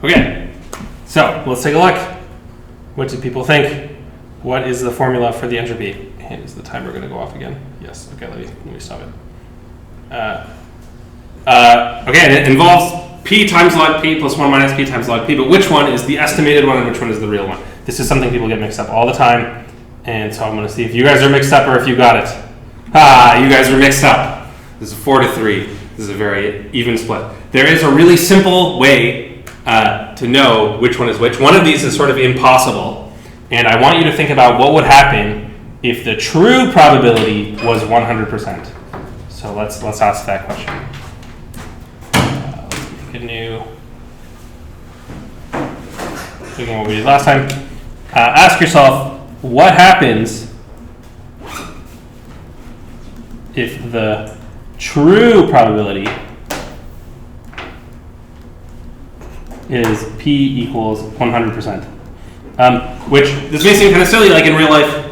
Okay, so let's take a look. What do people think? What is the formula for the entropy? And is the timer going to go off again? Yes. Okay, let me stop it. Okay, and it involves p times log p plus 1 minus p times log p, but which one is the estimated one and which one is the real one? This is something people get mixed up all the time, and so I'm going to see if you guys are mixed up or if you got it. You guys are mixed up. This is 4-3. This is a very even split. There is a really simple way to know which one is which. One of these is sort of impossible, and I want you to think about what would happen if the true probability was 100%. So let's ask that question. Let's make a new, looking at what we did last time. Ask yourself, what happens if the true probability is p equals 100%? Which, this may seem kind of silly, like in real life,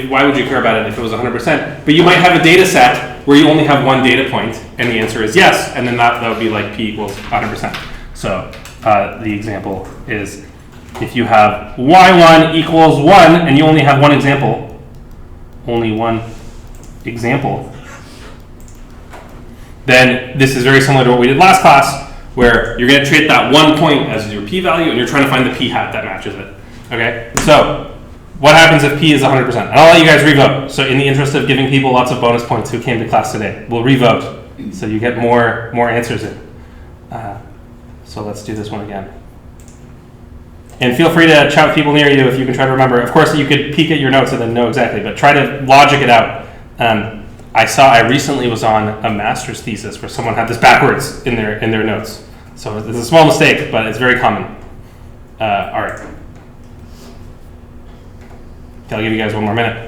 why would you care about it if it was 100%? But you might have a data set where you only have one data point, and the answer is yes, and then that would be like p equals 100%. So the example is, if you have y1 equals 1, and you only have one example, then this is very similar to what we did last class, where you're going to treat that one point as your p-value, and you're trying to find the p-hat that matches it. Okay, so what happens if p is 100%? And I'll let you guys revote. So in the interest of giving people lots of bonus points who came to class today, we'll revote so you get more answers in. So let's do this one again. And feel free to chat with people near you if you can try to remember. Of course, you could peek at your notes and then know exactly, but try to logic it out. I recently was on a master's thesis where someone had this backwards in their notes. So it's a small mistake, but it's very common. All right. Okay, I'll give you guys one more minute.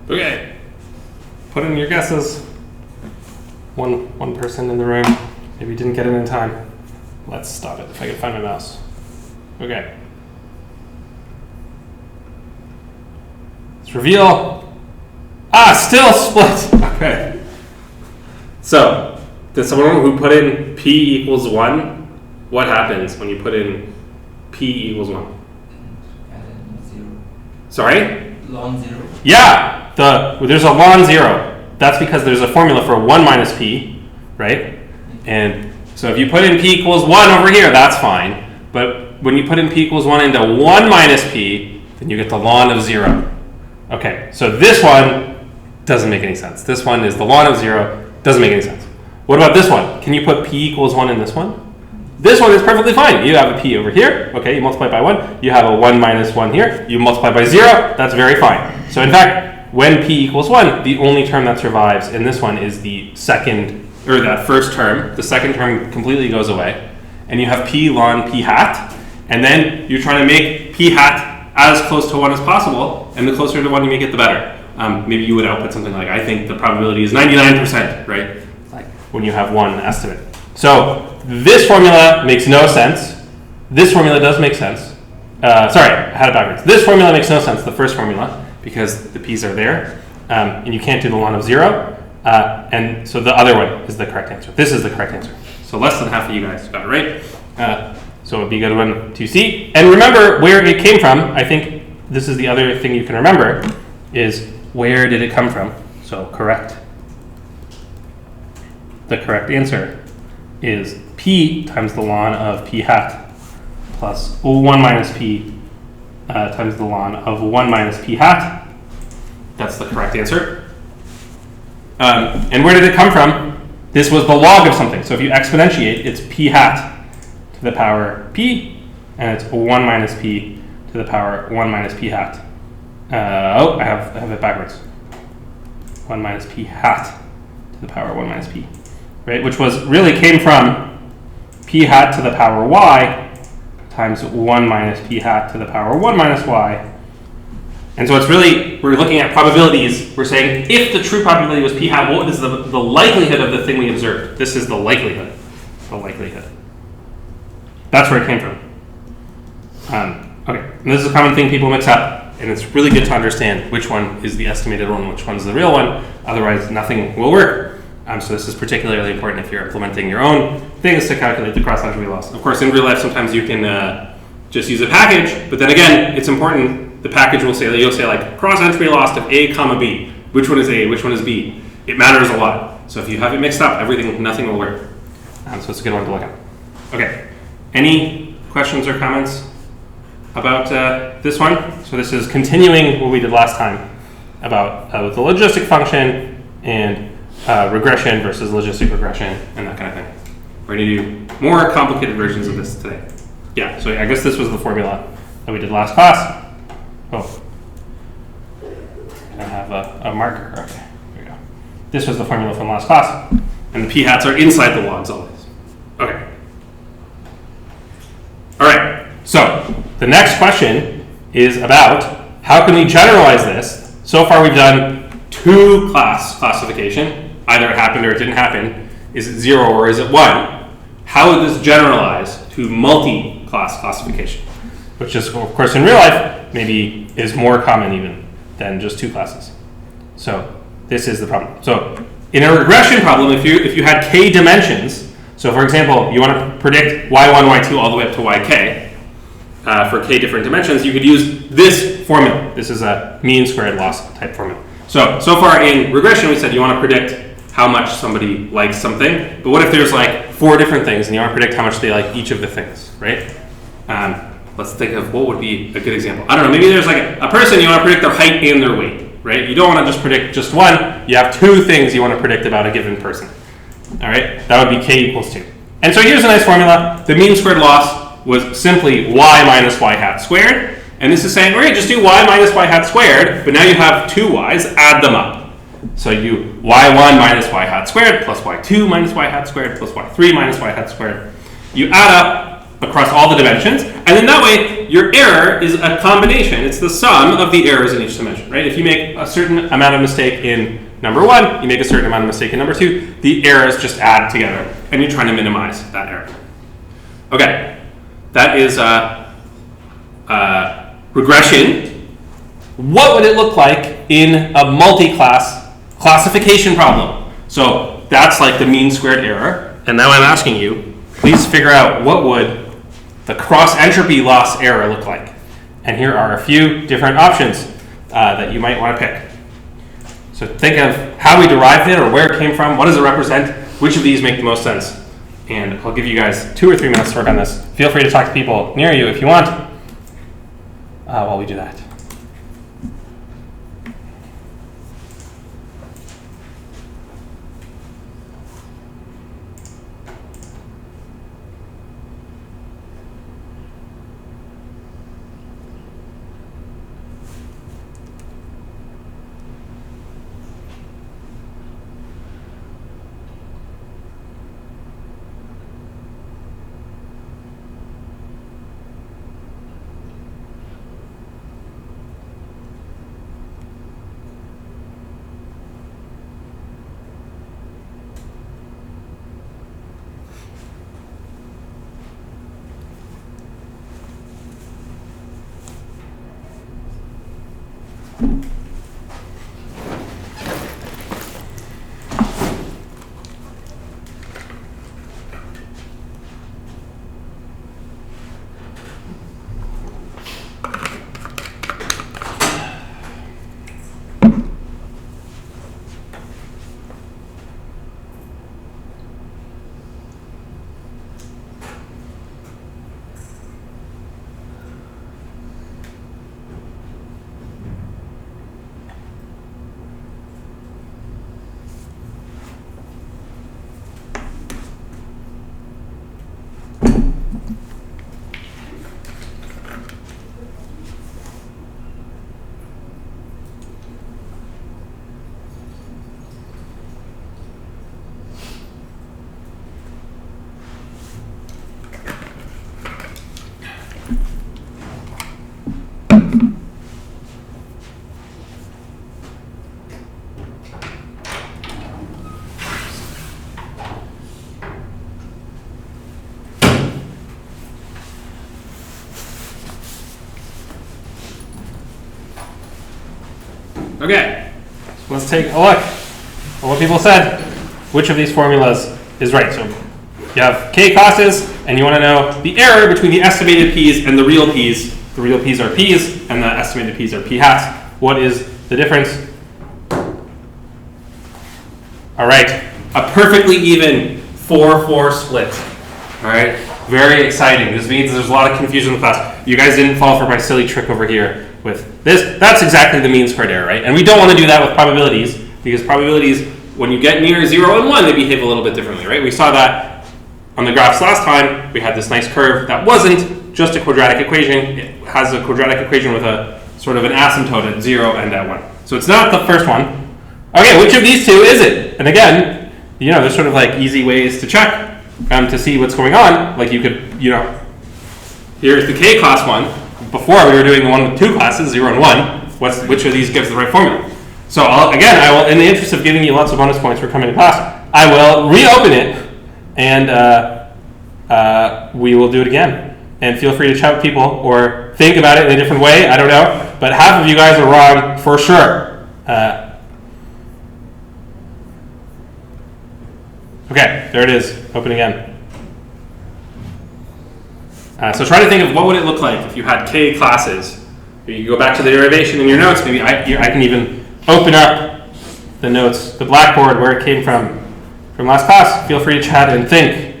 Okay, put in your guesses. One person in the room maybe didn't get it in time. Let's stop it if I can find my mouse. Okay. Let's reveal. Still split. Okay. So, did someone who put in p equals 1, what happens when you put in p equals 1? Sorry? Ln 0. Yeah. There's a ln 0. That's because there's a formula for 1 minus p, right? And so if you put in p equals 1 over here, that's fine. But when you put in p equals 1 into 1 minus p, then you get the ln of 0. Okay, so this one doesn't make any sense. This one is the ln of 0, doesn't make any sense. What about this one? Can you put p equals 1 in this one? This one is perfectly fine. You have a p over here, okay, you multiply it by 1. You have a 1 minus 1 here. You multiply by 0, that's very fine. So in fact, when p equals 1, the only term that survives in this one is the second, or that first term. The second term completely goes away. And you have p ln p hat. And then you're trying to make p hat as close to 1 as possible. And the closer to 1 you make it, the better. Maybe you would output something like, I think the probability is 99%, right? Like when you have one estimate. So this formula makes no sense. This formula does make sense. Sorry, I had it backwards. This formula makes no sense, the first formula, because the p's are there, and you can't do the ln of 0, and so the other one is the correct answer. This is the correct answer. So less than half of you guys got it right. So it would be a good one to see. And remember where it came from. I think this is the other thing you can remember, is where did it come from? So correct. the correct answer is p times the ln of p hat plus 1 minus p times the ln of 1 minus p hat. That's the correct answer. And where did it come from? This was the log of something. So if you exponentiate, it's p hat to the power p, and it's 1 minus p to the power 1 minus p hat. I have it backwards. 1 minus p hat to the power 1 minus p, right? Which came from p hat to the power y times 1 minus p hat to the power 1 minus y. And so we're looking at probabilities. We're saying if the true probability was p hat, what is the likelihood of the thing we observed? This is the likelihood. The likelihood. That's where it came from. Okay, and this is a common thing people mix up, and it's really good to understand which one is the estimated one, which one's the real one. Otherwise, nothing will work. So this is particularly important if you're implementing your own things to calculate the cross-entropy loss. Of course, in real life, sometimes you can just use a package, but then again, it's important. The package will say that you'll say like cross-entropy loss of A comma B. Which one is A? Which one is B? It matters a lot. So if you have it mixed up, nothing will work. So it's a good one to look at. Okay. Any questions or comments about this one? So this is continuing what we did last time about the logistic function and regression versus logistic regression and that kind of thing. We're going to do more complicated versions of this today. Yeah, so I guess this was the formula that we did last class. Oh, I have a marker. Okay, here we go. This was the formula from last class. And the p-hats are inside the logs always. Okay. All right, so the next question is about how can we generalize this? So far we've done two classification. Either it happened or it didn't happen. Is it 0 or is it 1? How would this generalize to multi-class classification? Which is, of course, in real life, maybe is more common even than just two classes. So this is the problem. So in a regression problem, if you had k dimensions, so for example, you want to predict y1, y2 all the way up to yk for k different dimensions, you could use this formula. This is a mean squared loss type formula. So far in regression, we said you want to predict how much somebody likes something, but what if there's like 4 different things and you want to predict how much they like each of the things, right? Let's think of what would be a good example. I don't know, maybe there's like a person, you want to predict their height and their weight, right? You don't want to just predict just one, you have 2 things you want to predict about a given person. All right, that would be k equals 2. And so here's a nice formula. The mean squared loss was simply y minus y hat squared. And this is saying, all right, just do y minus y hat squared, but now you have 2 y's, add them up. So you y1 minus y hat squared plus y2 minus y hat squared plus y3 minus y hat squared. You add up across all the dimensions, and then that way your error is a combination. It's the sum of the errors in each dimension, right? If you make a certain amount of mistake in number 1, you make a certain amount of mistake in number 2, the errors just add together, and you're trying to minimize that error. Okay, that is regression. What would it look like in a multi-class classification problem? So that's like the mean squared error, and now I'm asking you, please figure out what would the cross-entropy loss error look like. And here are a few different options that you might want to pick. So think of how we derived it or where it came from, what does it represent, which of these make the most sense. And I'll give you guys 2 or 3 minutes to work on this. Feel free to talk to people near you if you want while we do that. Okay, so let's take a look at what people said. Which of these formulas is right? So you have k classes, and you want to know the error between the estimated p's and the real p's. The real p's are p's, and the estimated p's are p hats. What is the difference? All right, a perfectly even 4-4 split. All right, very exciting. This means there's a lot of confusion in the class. You guys didn't fall for my silly trick over here with this. That's exactly the mean squared error, right? And we don't want to do that with probabilities, because probabilities, when you get near 0 and 1, they behave a little bit differently, right? We saw that on the graphs last time. We had this nice curve that wasn't just a quadratic equation. It has a quadratic equation with a sort of an asymptote at 0 and at 1. So it's not the first one. Okay, which of these two is it? And again, you know, there's sort of like easy ways to check to see what's going on. Like you could, you know, here's the k class one. Before we were doing the one with two classes, 0 and 1. Which of these gives the right formula? So I will, in the interest of giving you lots of bonus points for coming to class, I will reopen it and we will do it again. And feel free to chat with people or think about it in a different way. I don't know, but half of you guys are wrong for sure. Okay, there it is. Open again. So try to think of what would it look like if you had k classes. You go back to the derivation in your notes. Maybe I can even open up the notes, the blackboard where it came from last class. Feel free to chat and think,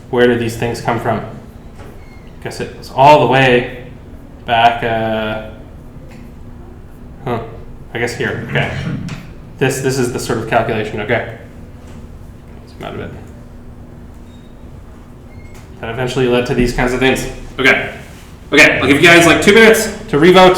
where did these things come from? I guess it was all the way back. I guess here. Okay. This is the sort of calculation. Okay. Zoom out a bit. That eventually led to these kinds of things. Okay. Okay, I'll give you guys like 2 minutes to revote.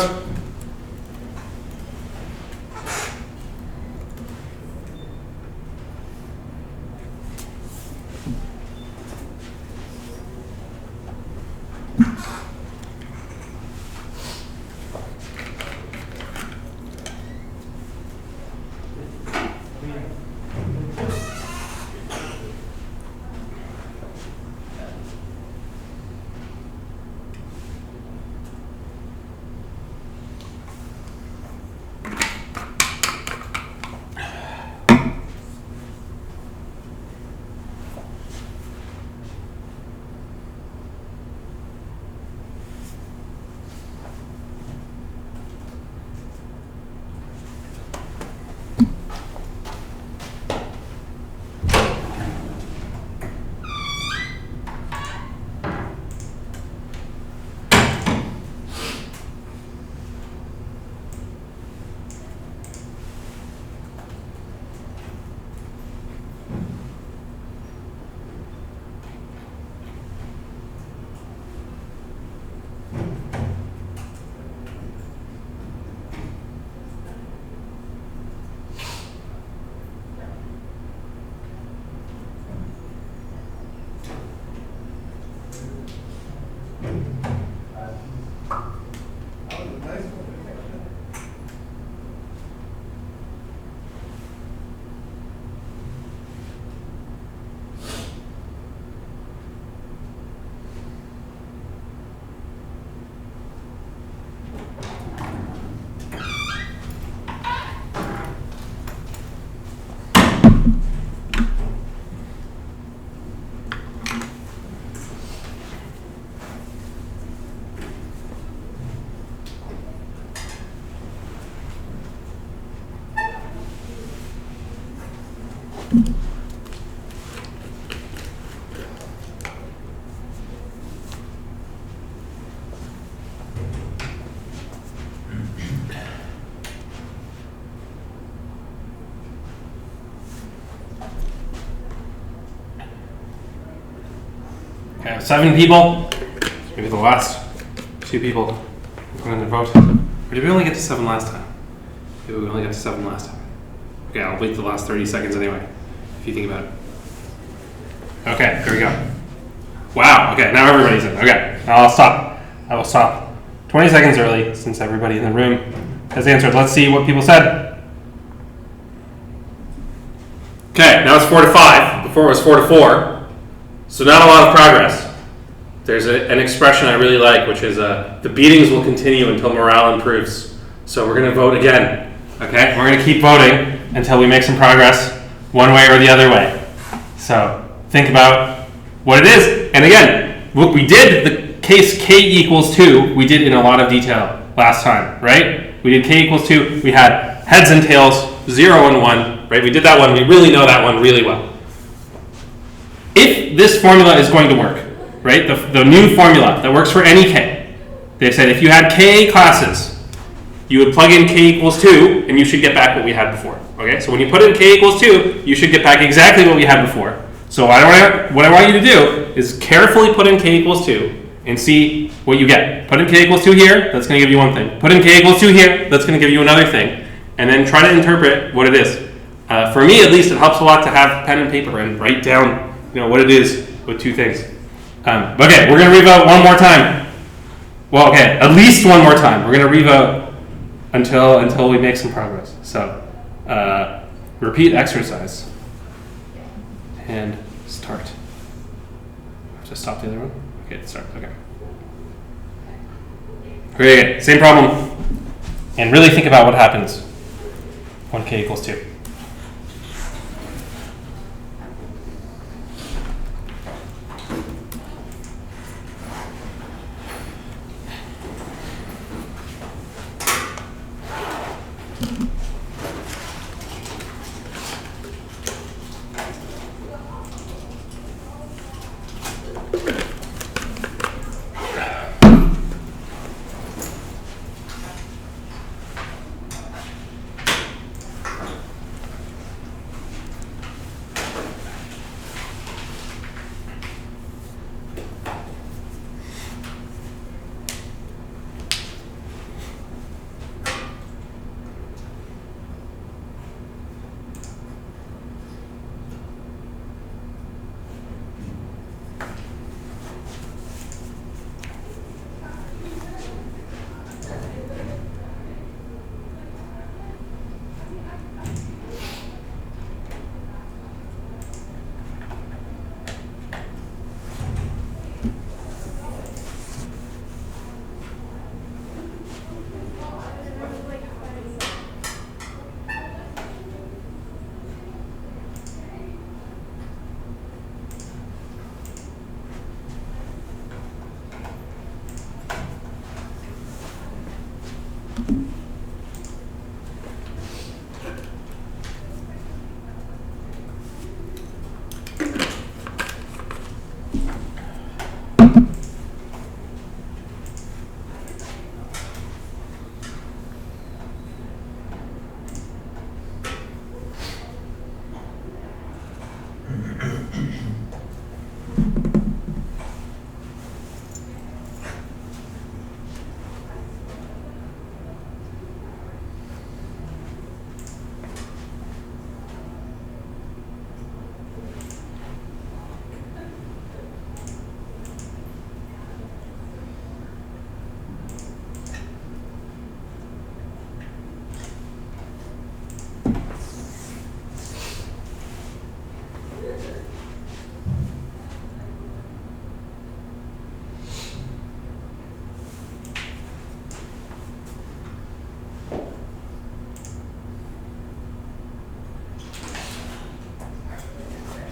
Okay, 7 people. Maybe the last 2 people are going to vote. Or did we only get to 7 last time? Maybe we only got to 7 last time. Okay, I'll wait the last 30 seconds anyway, if you think about it. Okay, here we go. Wow, okay, now everybody's in. Okay, I'll stop. I will stop 20 seconds early since everybody in the room has answered. Let's see what people said. Okay, now it's 4-5. Before it was 4-4. So not a lot of progress. There's an expression I really like, which is the beatings will continue until morale improves. So we're going to vote again. Okay, we're gonna keep voting until we make some progress one way or the other way. So think about what it is. And again, what we did, the case k equals 2, we did in a lot of detail last time, right? We did k equals 2, we had heads and tails, 0 and 1, right? We did that one, we really know that one really well. If this formula is going to work, right, the new formula that works for any k, they said if you had k classes, you would plug in k equals 2, and you should get back what we had before. Okay, so when you put in k equals 2, you should get back exactly what we had before. So what I want you to do is carefully put in k equals 2 and see what you get. Put in k equals 2 here, that's going to give you one thing. Put in k equals 2 here, that's going to give you another thing. And then try to interpret what it is. For me, at least, it helps a lot to have pen and paper and write down, what it is with two things. Okay, we're going to revote one more time. Well, okay, at least one more time. We're going to revote until we make some progress. So, repeat exercise and start. I have to stop the other one. Okay, start. Okay. Great. Same problem. And really think about what happens when k equals 2.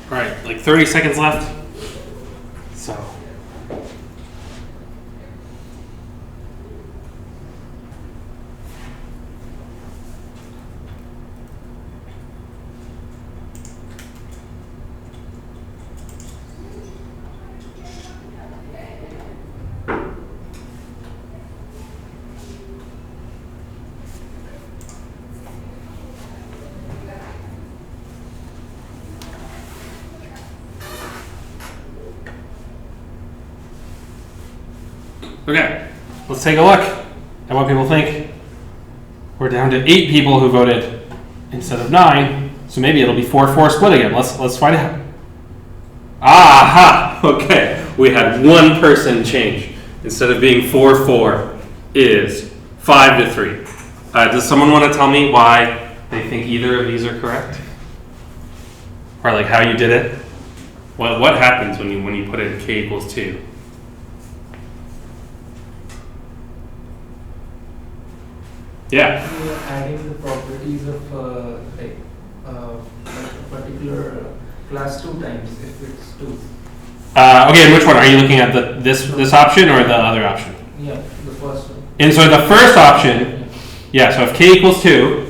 All right, like 30 seconds left. So. Okay, let's take a look at what people think. We're down to 8 people who voted instead of 9, so maybe it'll be 4-4 split again. Let's find out. Aha! Okay, we had one person change. Instead of being 4-4, is 5-3. Does someone want to tell me why they think either of these are correct, or like how you did it? What happens when you put in k equals 2? Yeah. We are adding the properties of like a particular class 2 times if it's 2. Okay, and which one? Are you looking at this option or the other option? Yeah, the first one. And so the first option, yeah, so if k equals 2,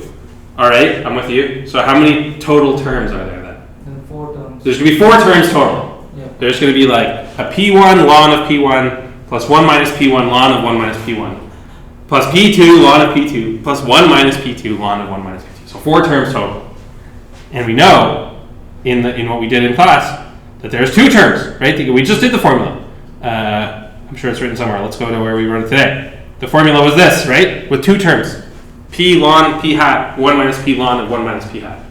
all right, I'm with you. So how many total terms are there then? Then 4 terms. There's going to be 4 terms total. Yeah. There's going to be like a p1 ln of p1 plus 1 minus p1 ln of 1 minus p1 plus p2 ln of p2 plus 1 minus p2 ln of 1 minus p2. So 4 terms total. And we know in what we did in class that there's 2 terms, right? We just did the formula. I'm sure it's written somewhere. Let's go to where we wrote it today. The formula was this, right? With 2 terms. P ln p hat, 1 minus p ln of 1 minus p hat.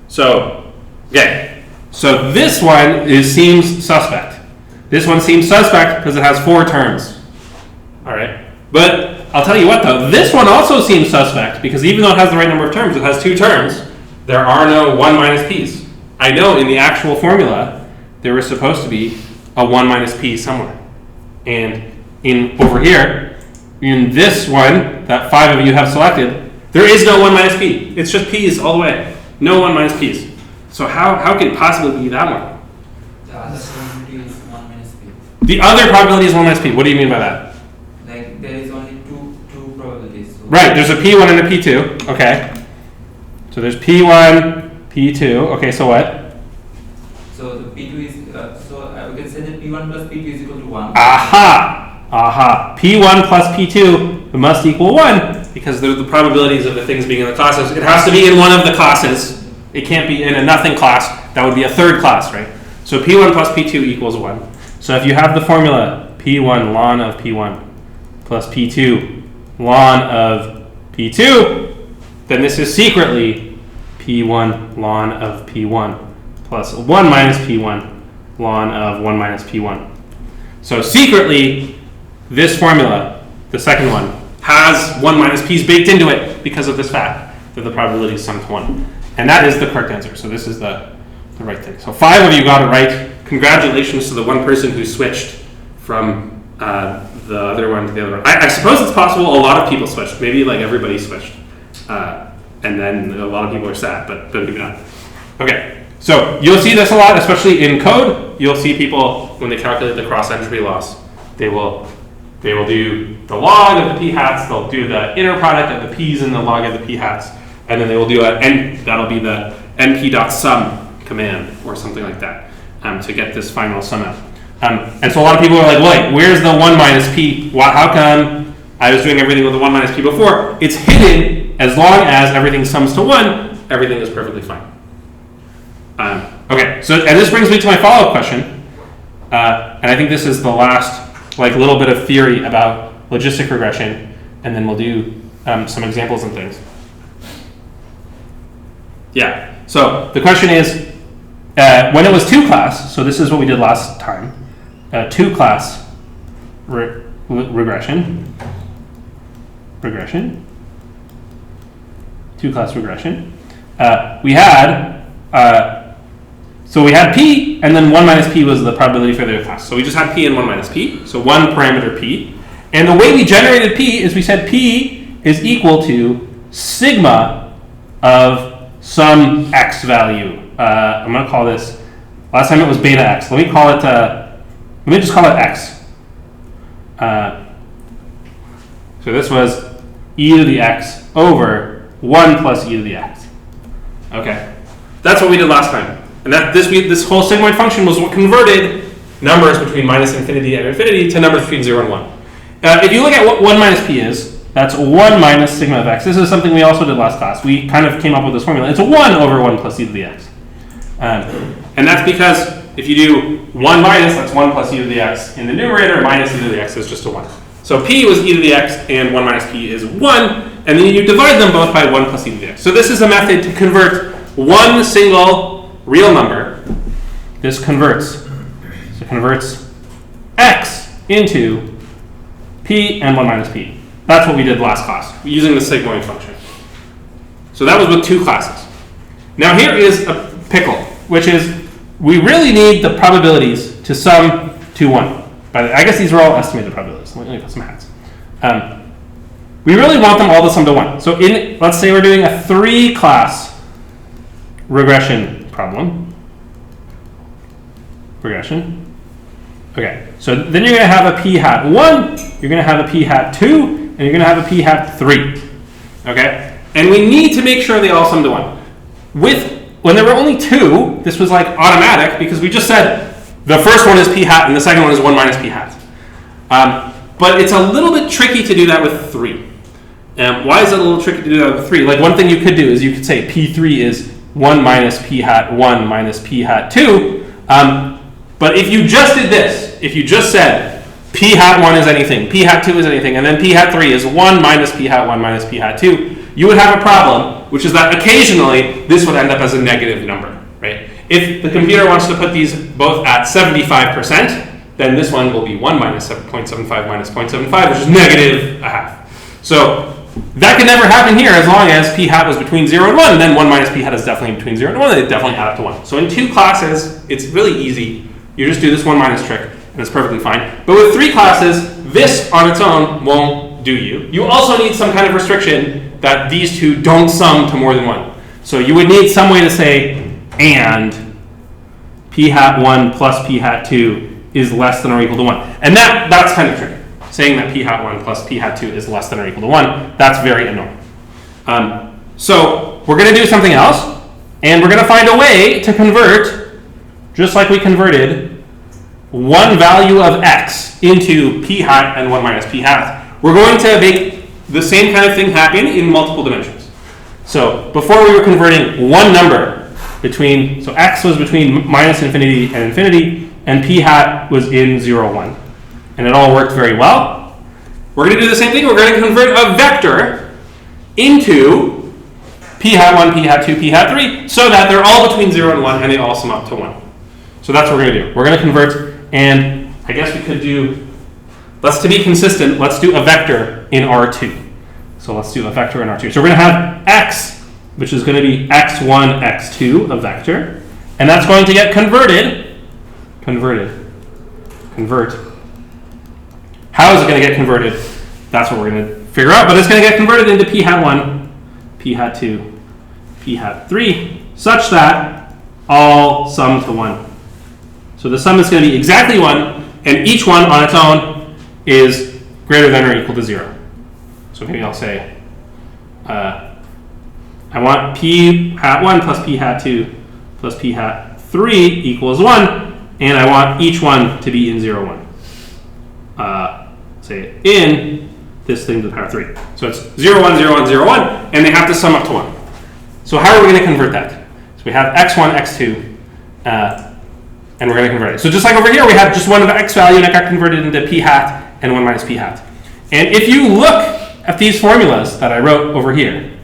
So, okay. So this one seems suspect. This one seems suspect because it has 4 terms. All right. But I'll tell you what though, this one also seems suspect because even though it has the right number of terms, it has 2 terms. There are no 1 minus p's. I know in the actual formula, there was supposed to be a 1 minus p somewhere. And over here, in this one that 5 of you have selected, there is no 1 minus p. It's just p's all the way. No 1 minus p's. So how could it possibly be that one? The other probability is 1 minus p. The other probability is 1 minus p. What do you mean by that? Like there is only two probabilities. So Right, there's a p1 and a p2. Okay. So there's p1, p2. Okay, so what? So the p2 is we can say that p1 plus p2 is equal to 1. Aha. P1 plus p2 must equal 1 because they're the probabilities of the things being in the classes. It has to be in one of the classes. It can't be in a nothing class. That would be a third class, right? So p1 plus p2 equals 1. So if you have the formula p1 ln of p1 plus p2 ln of p2, then this is secretly p1 ln of p1 plus 1 minus p1 ln of 1 minus p1. So secretly, this formula, the second one, has 1 minus p's baked into it because of this fact that the probability is sum to 1. And that is the correct answer. So this is the right thing. So 5 of you got it right. Congratulations to the one person who switched from the other one to the other one. I suppose it's possible a lot of people switched. Maybe like everybody switched. And then a lot of people are sad, but maybe not. Okay, so you'll see this a lot, especially in code. You'll see people, when they calculate the cross-entropy loss, they will do the log of the p hats, they'll do the inner product of the p's and the log of the p hats, and then they will do that'll be the np.sum command or something like that to get this final sum out. And so a lot of people are like, wait, where's the 1 minus p? How come I was doing everything with the 1 minus p before? It's hidden. As long as everything sums to 1, everything is perfectly fine. Okay, so and this brings me to my follow-up question. And I think this is the last little bit of theory about logistic regression, and then we'll do some examples and things. Yeah, so the question is, when it was 2-class, so this is what we did last time, 2-class regression, 2-class regression, we had p, and then 1 minus p was the probability for their class. So we just had p and 1 minus p, so one parameter p. And the way we generated p is we said p is equal to sigma of some x value. I'm going to call this, last time it was beta x. Let me just call it x. So this was e to the x over 1 plus e to the x. Okay, that's what we did last time. And this whole sigmoid function was what converted numbers between minus infinity and infinity to numbers between 0 and 1. If you look at what 1 minus p is, that's 1 minus sigma of x. This is something we also did last class. We kind of came up with this formula. It's 1 over 1 plus e to the x. And that's because if you do 1 minus, that's 1 plus e to the x in the numerator, minus e to the x is just a 1. So p was e to the x, and 1 minus p is 1, and then you divide them both by 1 plus e to the x. So this is a method to convert one single real number. This converts x into p and 1 minus p. That's what we did last class, using the sigmoid function. So that was with 2 classes. Now here is a pickle, which is we really need the probabilities to sum to 1. But I guess these are all estimated probabilities. Let me put some hats. We we really want them all to sum to 1. So let's say we're doing a 3-class regression problem. Regression. Okay, so then you're going to have a p hat 1, you're going to have a p hat 2, and you're going to have a p hat 3. Okay? And we need to make sure they all sum to 1. When there were only 2, this was like automatic because we just said the first one is p hat and the second one is 1 minus p hat. But it's a little bit tricky to do that with 3. Why is it a little tricky to do that with 3? Like one thing you could do is you could say p3 is 1 minus p hat 1 minus p hat 2. But if you just did this, if you just said p hat 1 is anything, p hat 2 is anything, and then p hat 3 is 1 minus p hat 1 minus p hat 2, you would have a problem, which is that occasionally this would end up as a negative number, right? If the computer wants to put these both at 75%, then this one will be 1 minus 0.75 minus 0.75, which is negative a half. So that could never happen here as long as p hat was between 0 and 1, and then 1 minus p hat is definitely between 0 and 1, and they definitely add up to 1. So in 2 classes, it's really easy. You just do this 1 minus trick, and it's perfectly fine. But with 3 classes, this on its own won't do you. You also need some kind of restriction that these two don't sum to more than 1. So you would need some way to say, and p hat 1 plus p hat 2 is less than or equal to 1. And that's kind of tricky. Saying that p hat 1 plus p hat 2 is less than or equal to 1, that's very annoying. So we're going to do something else, and we're going to find a way to convert, just like we converted one value of x into p hat and 1 minus p hat. We're going to make the same kind of thing happen in multiple dimensions. So before we were converting one number between, so x was between minus infinity and infinity, and p hat was in 0, 1. And it all worked very well. We're going to do the same thing. We're going to convert a vector into p hat 1, p hat 2, p hat 3, so that they're all between 0 and 1, and they all sum up to 1. So that's what we're going to do. We're going to convert, and I guess we could do, to be consistent, let's do a vector in R2. So let's do a vector in R2. So we're going to have x, which is going to be x1, x2, a vector, and that's going to get convert. How is it going to get converted? That's what we're going to figure out, but it's going to get converted into p hat 1, p hat 2, p hat 3, such that all sum to 1. So the sum is going to be exactly 1, and each one on its own is greater than or equal to 0. So maybe I'll say, I want p hat 1 plus p hat 2 plus p hat 3 equals 1, and I want each one to be in 0, 1. Say in this thing to the power 3. So it's 0, 1, 0, 1, 0, 1, and they have to sum up to 1. So how are we going to convert that? So we have x1, x2, and we're going to convert it. So just like over here, we have just one of x value, and it got converted into p hat and 1 minus p hat. And if you look at these formulas that I wrote over here,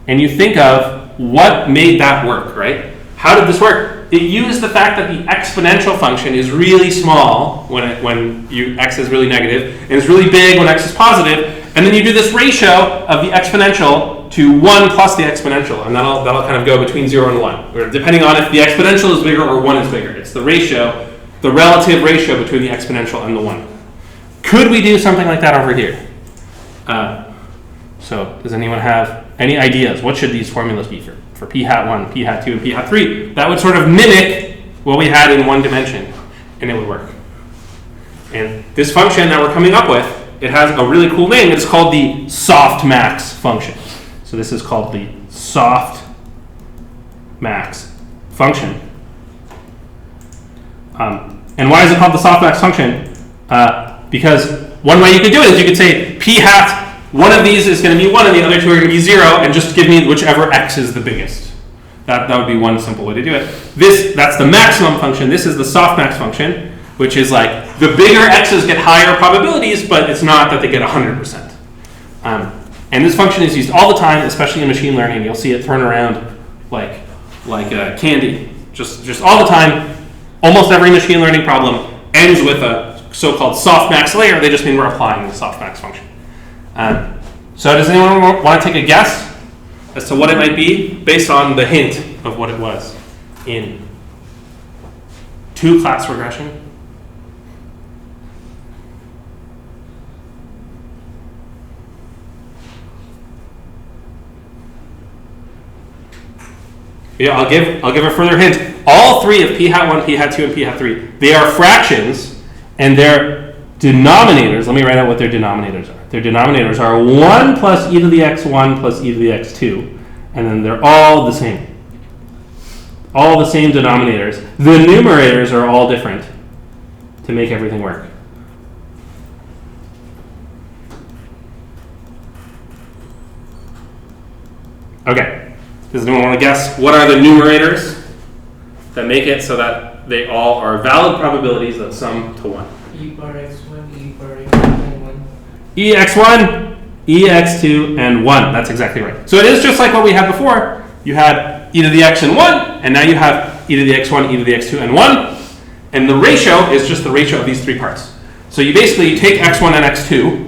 and you think of what made that work, right? How did this work? It used the fact that the exponential function is really small when x is really negative, and it's really big when x is positive, and then you do this ratio of the exponential to 1 plus the exponential, and that'll kind of go between 0 and 1, or depending on if the exponential is bigger or 1 is bigger. It's the ratio, the relative ratio between the exponential and the 1. Could we do something like that over here? So does anyone have any ideas? What should these formulas be for p hat 1, p hat 2, and p hat 3? That would sort of mimic what we had in one dimension, and it would work. And this function that we're coming up with, it has a really cool name. It's called the softmax function. So this is called the softmax function. And why is it called the softmax function? Because one way you could do it is you could say p hat, one of these is going to be 1 and the other two are going to be 0, and just give me whichever x is the biggest. That would be one simple way to do it. That's the maximum function. This is the softmax function, which is like the bigger x's get higher probabilities, but it's not that they get 100%. And this function is used all the time, especially in machine learning. You'll see it thrown around like candy, just all the time. Almost every machine learning problem ends with a so-called softmax layer. They just mean we're applying the softmax function. So does anyone want to take a guess as to what it might be based on the hint of what it was in 2-class regression? Yeah, I'll give a further hint. All three of p hat 1, p hat 2, and p hat 3, they are fractions, and their denominators, let me write out what their denominators are. Their denominators are 1 plus e to the x1 plus e to the x2, and then they're all the same. All the same denominators. The numerators are all different to make everything work. Okay. Does anyone want to guess what are the numerators that make it so that they all are valid probabilities that sum to 1? E per x1, E per x2, 1. EX1, EX2, and 1. That's exactly right. So it is just like what we had before. You had e to the x and 1, and now you have e to the x1, e to the x2, and 1. And the ratio is just the ratio of these three parts. So you basically take x1 and x2,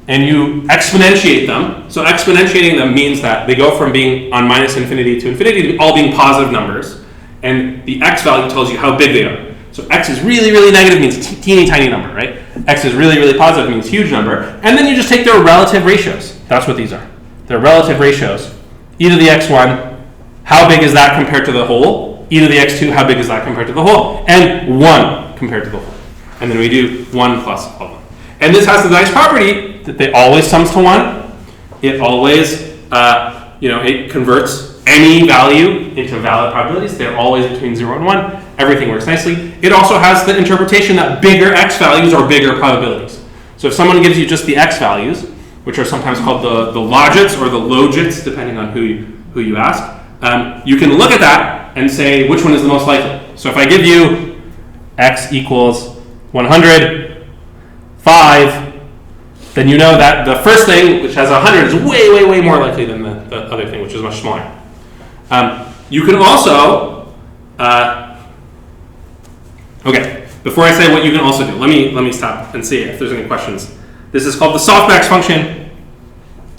and you exponentiate them. So exponentiating them means that they go from being on minus infinity to infinity to all being positive numbers. And the x value tells you how big they are. So x is really, really negative means teeny tiny number, right? X is really, really positive means huge number. And then you just take their relative ratios. That's what these are. Their relative ratios. E to the x1, how big is that compared to the whole? E to the x2, how big is that compared to the whole? And 1 compared to the whole. And then we do 1 plus all of them. And this has the nice property that it always sums to 1. It always, it converts any value into valid probabilities. They're always between 0 and 1. Everything works nicely. It also has the interpretation that bigger x values are bigger probabilities. So if someone gives you just the x values, which are sometimes called the logits or the logits, depending on who you ask, you can look at that and say which one is the most likely. So if I give you x equals 100, 5, then you know that the first thing, which has 100, is way, way, way more likely than the other thing, which is much smaller. You can also, okay, before I say what you can also do, let me stop and see if there's any questions. This is called the softmax function,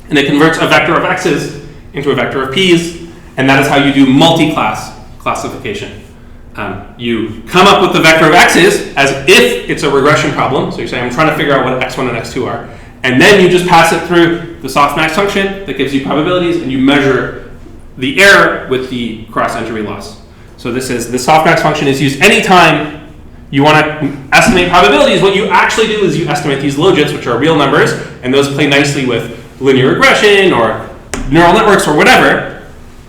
and it converts a vector of x's into a vector of p's, and that is how you do multi-class classification. You come up with the vector of x's as if it's a regression problem, so you say I'm trying to figure out what x1 and x2 are, and then you just pass it through the softmax function that gives you probabilities, and you measure the error with the cross-entropy loss. So the softmax function is used anytime you want to estimate probabilities. What you actually do is you estimate these logits, which are real numbers, and those play nicely with linear regression or neural networks or whatever.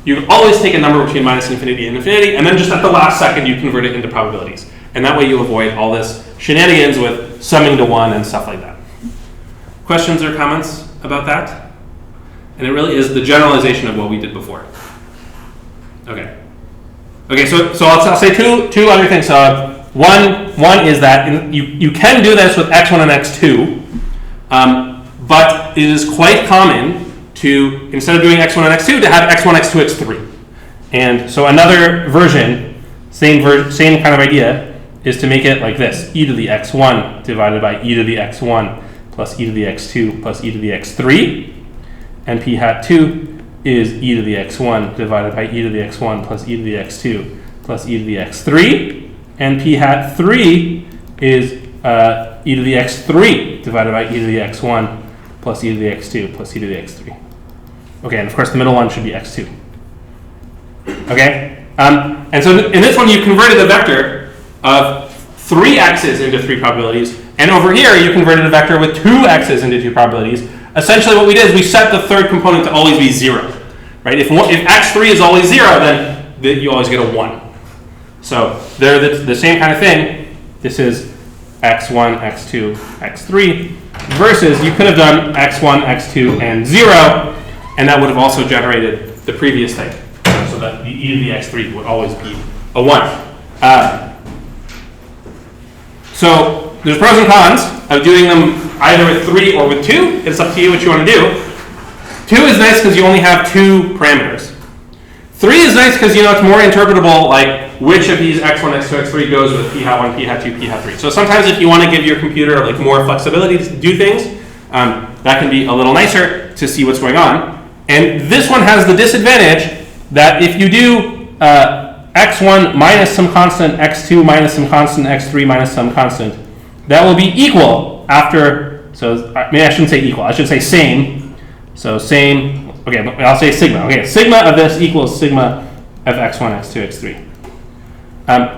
You always take a number between minus infinity and infinity, and then just at the last second you convert it into probabilities. And that way you avoid all this shenanigans with summing to 1 and stuff like that. Questions or comments about that? And it really is the generalization of what we did before. Okay. Okay, so I'll say two other things. One is that you can do this with x1 and x2, but it is quite common to, instead of doing x1 and x2, to have x1, x2, x3. And so another version, same kind of idea, is to make it like this: e to the x1 divided by e to the x1 plus e to the x2 plus e to the x3. And p hat 2 is e to the x1 divided by e to the x1 plus e to the x2 plus e to the x3. And p hat 3 is e to the x3 divided by e to the x1 plus e to the x2 plus e to the x3. Okay, and of course the middle one should be x2. Okay? And so in this one you converted the vector of 3 x's into 3 probabilities, and over here you converted a vector with 2 x's into 2 probabilities. Essentially what we did is we set the third component to always be 0. Right? If x3 is always 0, then you always get a 1. So they're the same kind of thing. This is x1, x2, x3, versus you could have done x1, x2, and 0, and that would have also generated the previous thing. So that the e to the x3 would always be a 1. So there's pros and cons of doing them either with 3 or with 2. It's up to you what you want to do. 2 is nice because you only have 2 parameters. 3 is nice because it's more interpretable, like which of these x1, x2, x3 goes with p hat 1, p hat 2, p hat 3. So sometimes if you want to give your computer more flexibility to do things, that can be a little nicer to see what's going on. And this one has the disadvantage that if you do x1 minus some constant, x2 minus some constant, x3 minus some constant, that will be equal after, so maybe I shouldn't say equal, I should say same. So same, okay, I'll say sigma. Okay, sigma of this equals sigma of x1, x2, x3.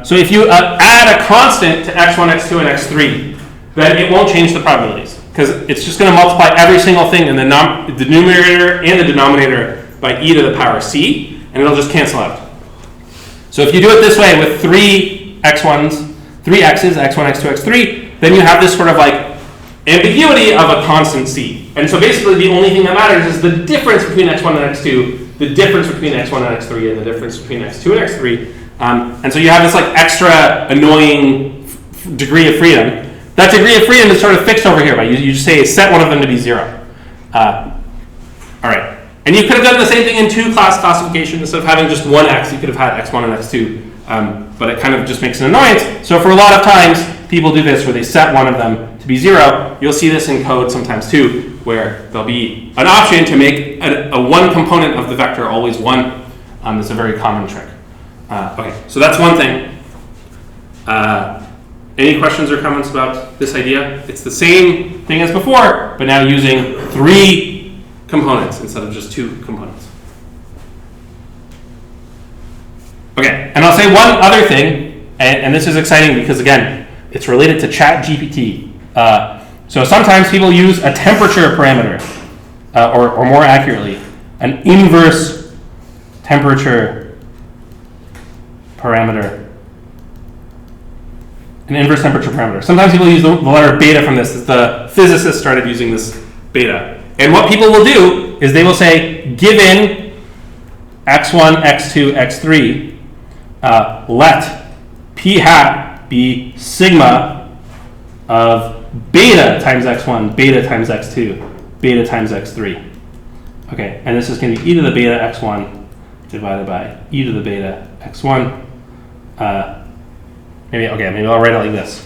So if you add a constant to x1, x2, and x3, then it won't change the probabilities, because it's just going to multiply every single thing in the numerator and the denominator by e to the power c, and it'll just cancel out. So if you do it this way with three x's, x1, x2, x3, then you have this sort of like ambiguity of a constant c. And so basically the only thing that matters is the difference between x1 and x2, the difference between x1 and x3, and the difference between x2 and x3. And so you have this like extra annoying degree of freedom. That degree of freedom is sort of fixed over here, but you just say set one of them to be 0. All right. And you could have done the same thing in two-class classification. Instead of having just one x, you could have had x1 and x2. But it kind of just makes an annoyance. So for a lot of times, people do this where they set one of them to be 0. You'll see this in code sometimes too, where there'll be an option to make a one component of the vector always 1. It's a very common trick. Okay, so that's one thing. Any questions or comments about this idea? It's the same thing as before, but now using 3 components instead of just 2 components. Okay, and I'll say one other thing, and this is exciting because, again, it's related to ChatGPT. So sometimes people use a temperature parameter, or more accurately, an inverse temperature parameter. An inverse temperature parameter. Sometimes people use the letter beta from this. The physicists started using this beta. And what people will do is they will say, given x1, x2, x3, let p hat be sigma of beta times x1, beta times x2, beta times x3. Okay, and this is going to be e to the beta x1 divided by e to the beta x1. Maybe I'll write it like this,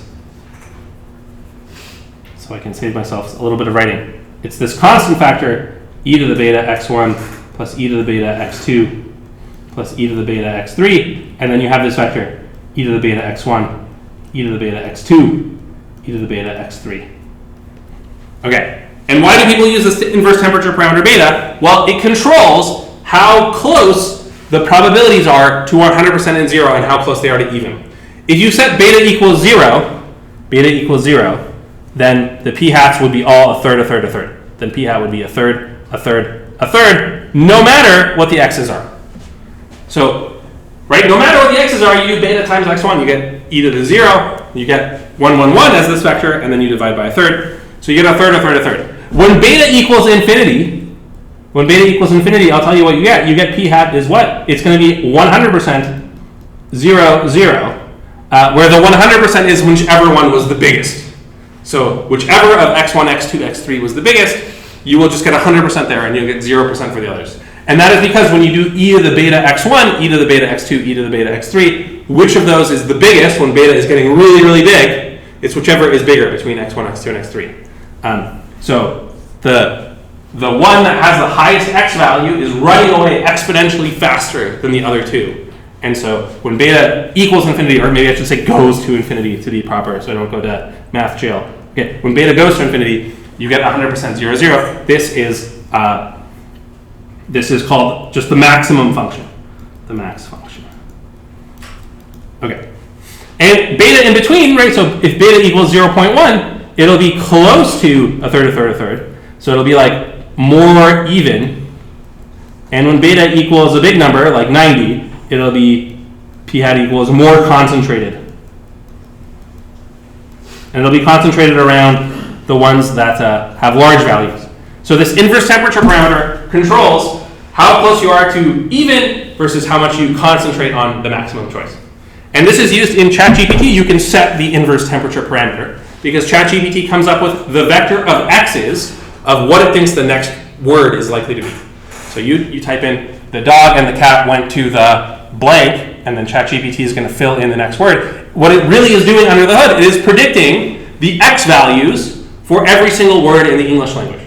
so I can save myself a little bit of writing. It's this constant factor, e to the beta x1 plus e to the beta x2 plus e to the beta x3, and then you have this vector, e to the beta x1, e to the beta x2, e to the beta x3. Okay, and why do people use this inverse temperature parameter beta? Well, it controls how close the probabilities are to 100% and 0 and how close they are to even. If you set beta equals 0, then the p-hats would be all a third, a third, a third. Then p-hat would be a third, a third, a third, no matter what the x's are. So, right, no matter what the x's are, you do beta times x1, you get e to the 0, you get 1, 1, 1 as this vector, and then you divide by a third. So you get a third, a third, a third. When beta equals infinity, I'll tell you what you get. You get p-hat is what? It's going to be 100% 0, 0. Where the 100% is whichever one was the biggest. So whichever of x1, x2, x3 was the biggest, you will just get 100% there and you'll get 0% for the others. And that is because when you do e to the beta x1, e to the beta x2, e to the beta x3, which of those is the biggest when beta is getting really, really big? It's whichever is bigger between x1, x2, and x3. So the one that has the highest x value is running away exponentially faster than the other two. And so when beta equals infinity, or maybe I should say goes to infinity to be proper, so I don't go to math jail. Okay, when beta goes to infinity, you get 100% 0, 0. This is called just the maximum function, the max function. Okay, and beta in between, right? So if beta equals 0.1, it'll be close to a third, a third, a third. So it'll be like more even. And when beta equals a big number, like 90, it'll be p-hat equals more concentrated. And it'll be concentrated around the ones that have large values. So this inverse temperature parameter controls how close you are to even versus how much you concentrate on the maximum choice. And this is used in ChatGPT. You can set the inverse temperature parameter because ChatGPT comes up with the vector of x's of what it thinks the next word is likely to be. So you type in the dog and the cat went to the blank, and then ChatGPT is going to fill in the next word. What it really is doing under the hood is predicting the x values for every single word in the English language.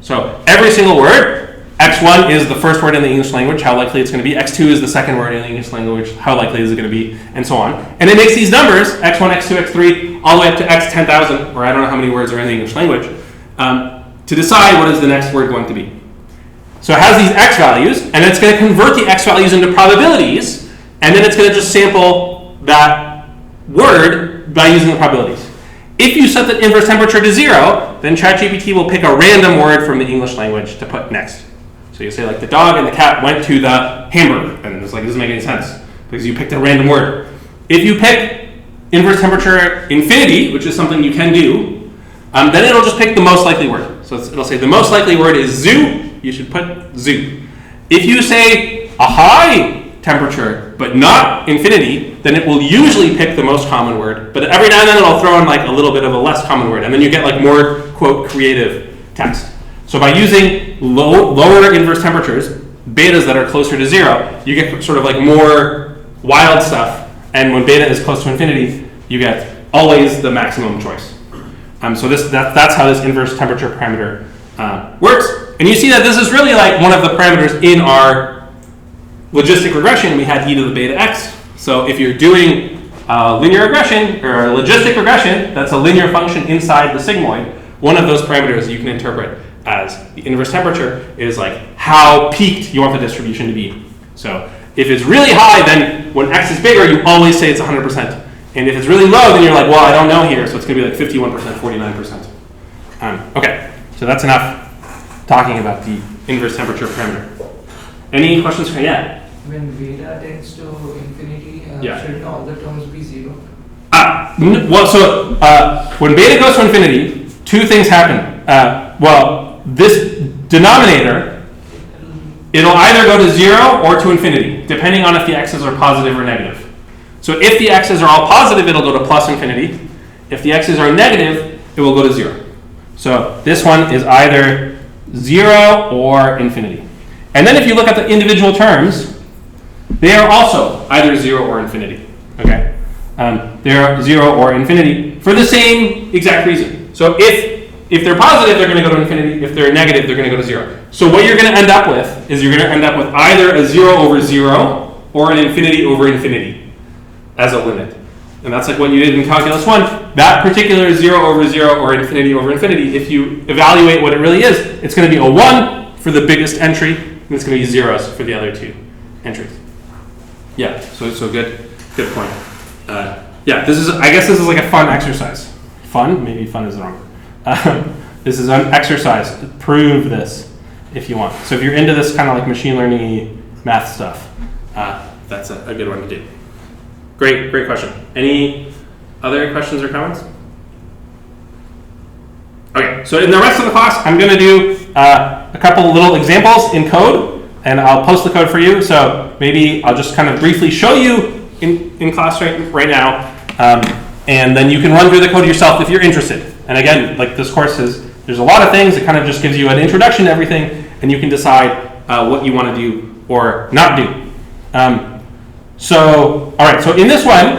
So every single word, x1 is the first word in the English language, how likely it's going to be. x2 is the second word in the English language, how likely is it going to be, and so on. And it makes these numbers, x1, x2, x3, all the way up to x 10,000, or I don't know how many words are in the English language, to decide what is the next word going to be. So it has these x values, and it's going to convert the x values into probabilities, and then it's going to just sample that word by using the probabilities. If you set the inverse temperature to 0, then ChatGPT will pick a random word from the English language to put next. So you say like the dog and the cat went to the hamburger, and it's like, it doesn't make any sense because you picked a random word. If you pick inverse temperature infinity, which is something you can do, then it'll just pick the most likely word. So it'll say the most likely word is zoo, you should put zoo. If you say a high temperature, but not infinity, then it will usually pick the most common word, but every now and then it'll throw in like a little bit of a less common word, and then you get like more, quote, creative text. So by using lower inverse temperatures, betas that are closer to 0, you get sort of like more wild stuff, and when beta is close to infinity, you get always the maximum choice. So that's how this inverse temperature parameter works. And you see that this is really like one of the parameters in our logistic regression. We had e to the beta x. So if you're doing linear regression or a logistic regression, that's a linear function inside the sigmoid, one of those parameters you can interpret as the inverse temperature is like how peaked you want the distribution to be. So if it's really high, then when x is bigger, you always say it's 100%. And if it's really low, then you're like, well, I don't know here, so it's going to be like 51%, 49%. Okay, so that's enough talking about the inverse temperature parameter. Any questions? Yeah. When beta tends to infinity, Yeah. shouldn't all the terms be 0? When beta goes to infinity, two things happen. This denominator, it'll either go to 0 or to infinity, depending on if the x's are positive or negative. So if the x's are all positive, it'll go to plus infinity. If the x's are negative, it will go to 0. So this one is either 0 or infinity. And then if you look at the individual terms, they are also either 0 or infinity. Okay, they're 0 or infinity for the same exact reason. So if they're positive, they're going to go to infinity. If they're negative, they're going to go to 0. So what you're going to end up with is you're going to end up with either a 0 over 0 or an infinity over infinity as a limit. And that's like what you did in Calculus 1. That particular 0 over 0 or infinity over infinity, if you evaluate what it really is, it's going to be a 1 for the biggest entry, and it's going to be zeros for the other two entries. Yeah, so good point. Yeah, I guess this is like a fun exercise. Fun? Maybe fun is the wrong word. This is an exercise. Prove this if you want. So if you're into this kind of like machine learning math stuff, that's a good one to do. Great question. Any other questions or comments? Okay, so in the rest of the class, I'm going to do a couple little examples in code, and I'll post the code for you. So maybe I'll just kind of briefly show you in class right now, and then you can run through the code yourself if you're interested. And again, like this course there's a lot of things. It kind of just gives you an introduction to everything, and you can decide what you want to do or not do. All right, so in this one,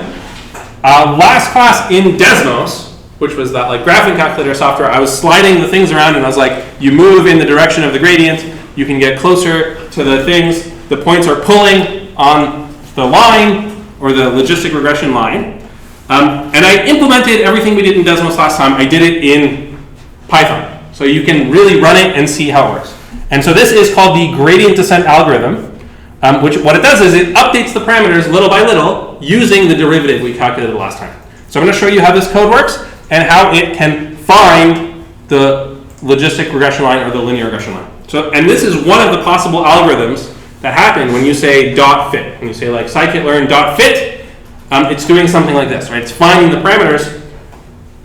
last class in Desmos, which was that like graphing calculator software, I was sliding the things around and I was like, you move in the direction of the gradient, you can get closer to the things, the points are pulling on the line or the logistic regression line. And I implemented everything we did in Desmos last time, I did it in Python. So you can really run it and see how it works. And so this is called the gradient descent algorithm. Which what it does is it updates the parameters little by little using the derivative we calculated last time. So I'm going to show you how this code works and how it can find the logistic regression line or the linear regression line. So, and this is one of the possible algorithms that happen when you say dot fit. When you say like scikit-learn dot fit, it's doing something like this, right? It's finding the parameters.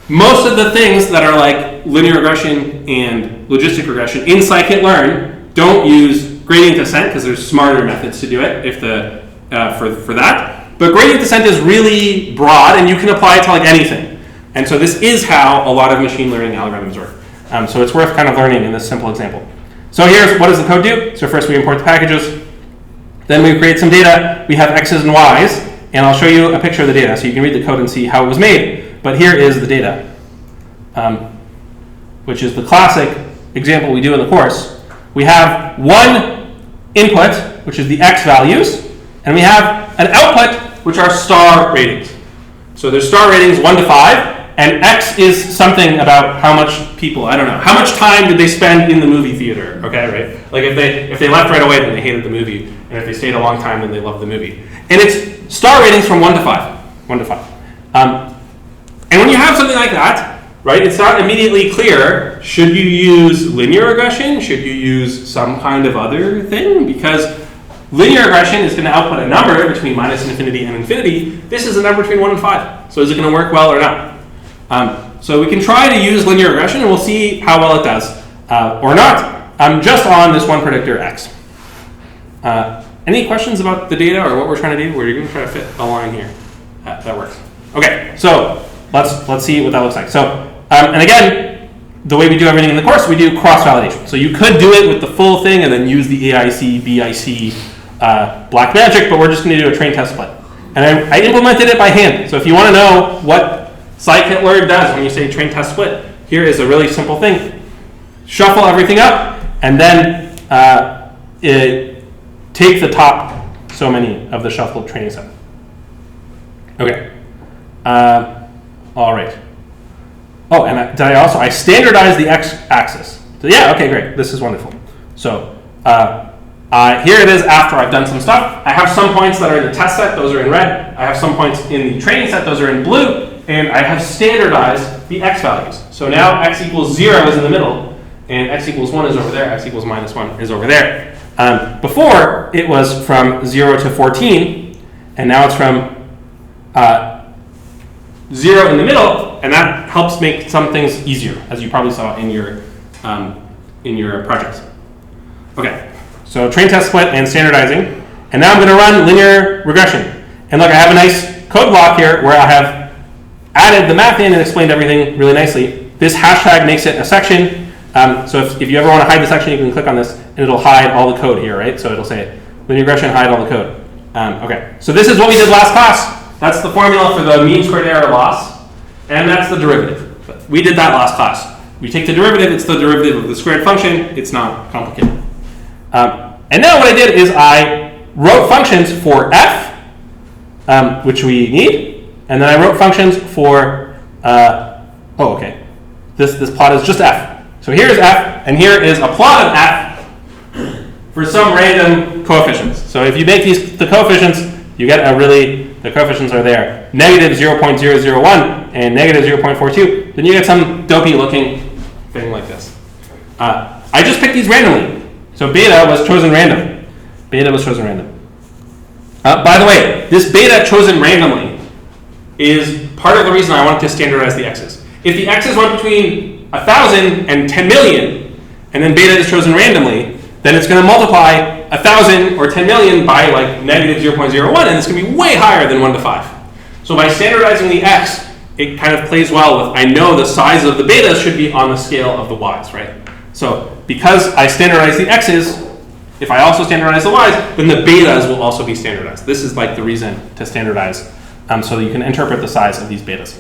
Most of the things that are like linear regression and logistic regression in scikit-learn don't use gradient descent because there's smarter methods to do it for that. But gradient descent is really broad and you can apply it to like anything. And so this is how a lot of machine learning algorithms work. So it's worth kind of learning in this simple example. So here's what does the code do? So first we import the packages. Then we create some data. We have x's and y's. And I'll show you a picture of the data so you can read the code and see how it was made. But here is the data, which is the classic example we do in the course. We have one input, which is the x values, and we have an output, which are star ratings. So there's star ratings 1 to 5, And X is something about how much people, I don't know, how much time did they spend in the movie theater, okay, right? Like if they left right away, then they hated the movie, and if they stayed a long time, then they loved the movie. And it's star ratings from 1 to 5, 1 to 5. And when you have something like that, right, it's not immediately clear, should you use linear regression? Should you use some kind of other thing? Because linear regression is going to output a number between minus infinity and infinity. This is a number between 1 and 5. So is it going to work well or not? So we can try to use linear regression, and we'll see how well it does or not, just on this one predictor X. Any questions about the data or what we're trying to do? We're going to try to fit a line here. That works. Okay, so let's see what that looks like. So, and again, the way we do everything in the course, we do cross-validation. So you could do it with the full thing and then use the AIC, BIC, black magic, but we're just going to do a train test split. And I implemented it by hand. So if you want to know what scikit-learn does when you say train test split, here is a really simple thing. Shuffle everything up, and then take the top so many of the shuffled training set. Okay. All right. Oh, and I standardized the x-axis. So yeah, okay, great. This is wonderful. So here it is after I've done some stuff. I have some points that are in the test set. Those are in red. I have some points in the training set. Those are in blue. And I have standardized the x values. So now x equals 0 is in the middle, and x equals 1 is over there. X equals minus 1 is over there. Before, it was from 0 to 14, and now it's from 0 in the middle, and that helps make some things easier, as you probably saw in your projects. Okay, so train test split and standardizing, and now I'm going to run linear regression. And look, I have a nice code block here where I have added the math in and explained everything really nicely. This hashtag makes it a section. So if you ever want to hide the section, you can click on this, and it'll hide all the code here, right? So it'll say linear regression, hide all the code. Okay, so this is what we did last class. That's the formula for the mean squared error loss, and that's the derivative. We did that last class. We take the derivative, it's the derivative of the squared function. It's not complicated. And now what I did is I wrote functions for f, which we need, and then I wrote functions for, this plot is just f. So here's f, and here is a plot of f for some random coefficients. So if you make the coefficients, you get the coefficients are there, negative 0.001 and negative 0.42, then you get some dopey looking thing like this. I just picked these randomly. So beta was chosen random. Beta was chosen random. By the way, this beta chosen randomly is part of the reason I wanted to standardize the x's. If the x's went between 1,000 and 10 million, and then beta is chosen randomly, then it's going to multiply 1,000 or 10 million by like negative 0.01, and it's going to be way higher than 1 to 5. So by standardizing the x, it kind of plays well with, I know the size of the betas should be on the scale of the y's, right? So because I standardize the x's, if I also standardize the y's, then the betas will also be standardized. This is like the reason to standardize, so that you can interpret the size of these betas.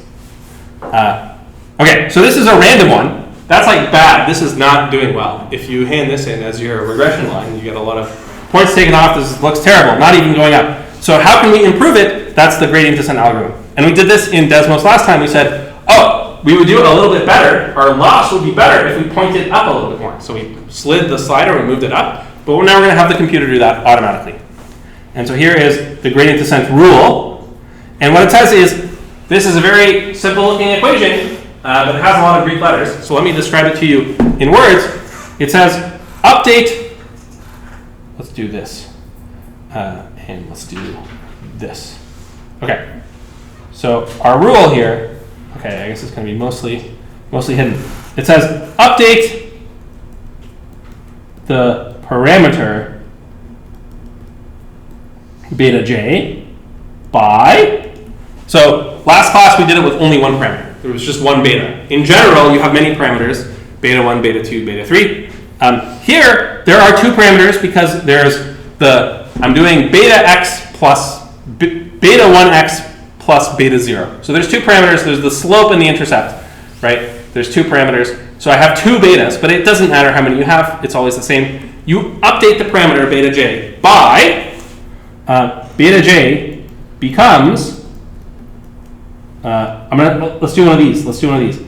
Okay, so this is a random one. That's like bad. This is not doing well. If you hand this in as your regression line, you get a lot of points taken off. This looks terrible, not even going up. So how can we improve it? That's the gradient descent algorithm. And we did this in Desmos last time. We said, oh, we would do it a little bit better. Our loss would be better if we pointed up a little bit more. So we slid the slider and moved it up. But now we're going to have the computer do that automatically. And so here is the gradient descent rule. And what it says is, this is a very simple looking equation, but it has a lot of Greek letters. So let me describe it to you in words. It says, update, let's do this, and let's do this. Okay, so our rule here, okay, I guess it's going to be mostly hidden. It says, update the parameter beta j by, so last class we did it with only one parameter. There was just one beta. In general, you have many parameters, beta 1, beta 2, beta 3. Here, there are two parameters because there's I'm doing beta x plus beta 1x plus beta 0. So there's two parameters. There's the slope and the intercept, right? There's two parameters. So I have two betas, but it doesn't matter how many you have. It's always the same. You update the parameter beta j by beta j becomes let's do one of these. Let's do one of these.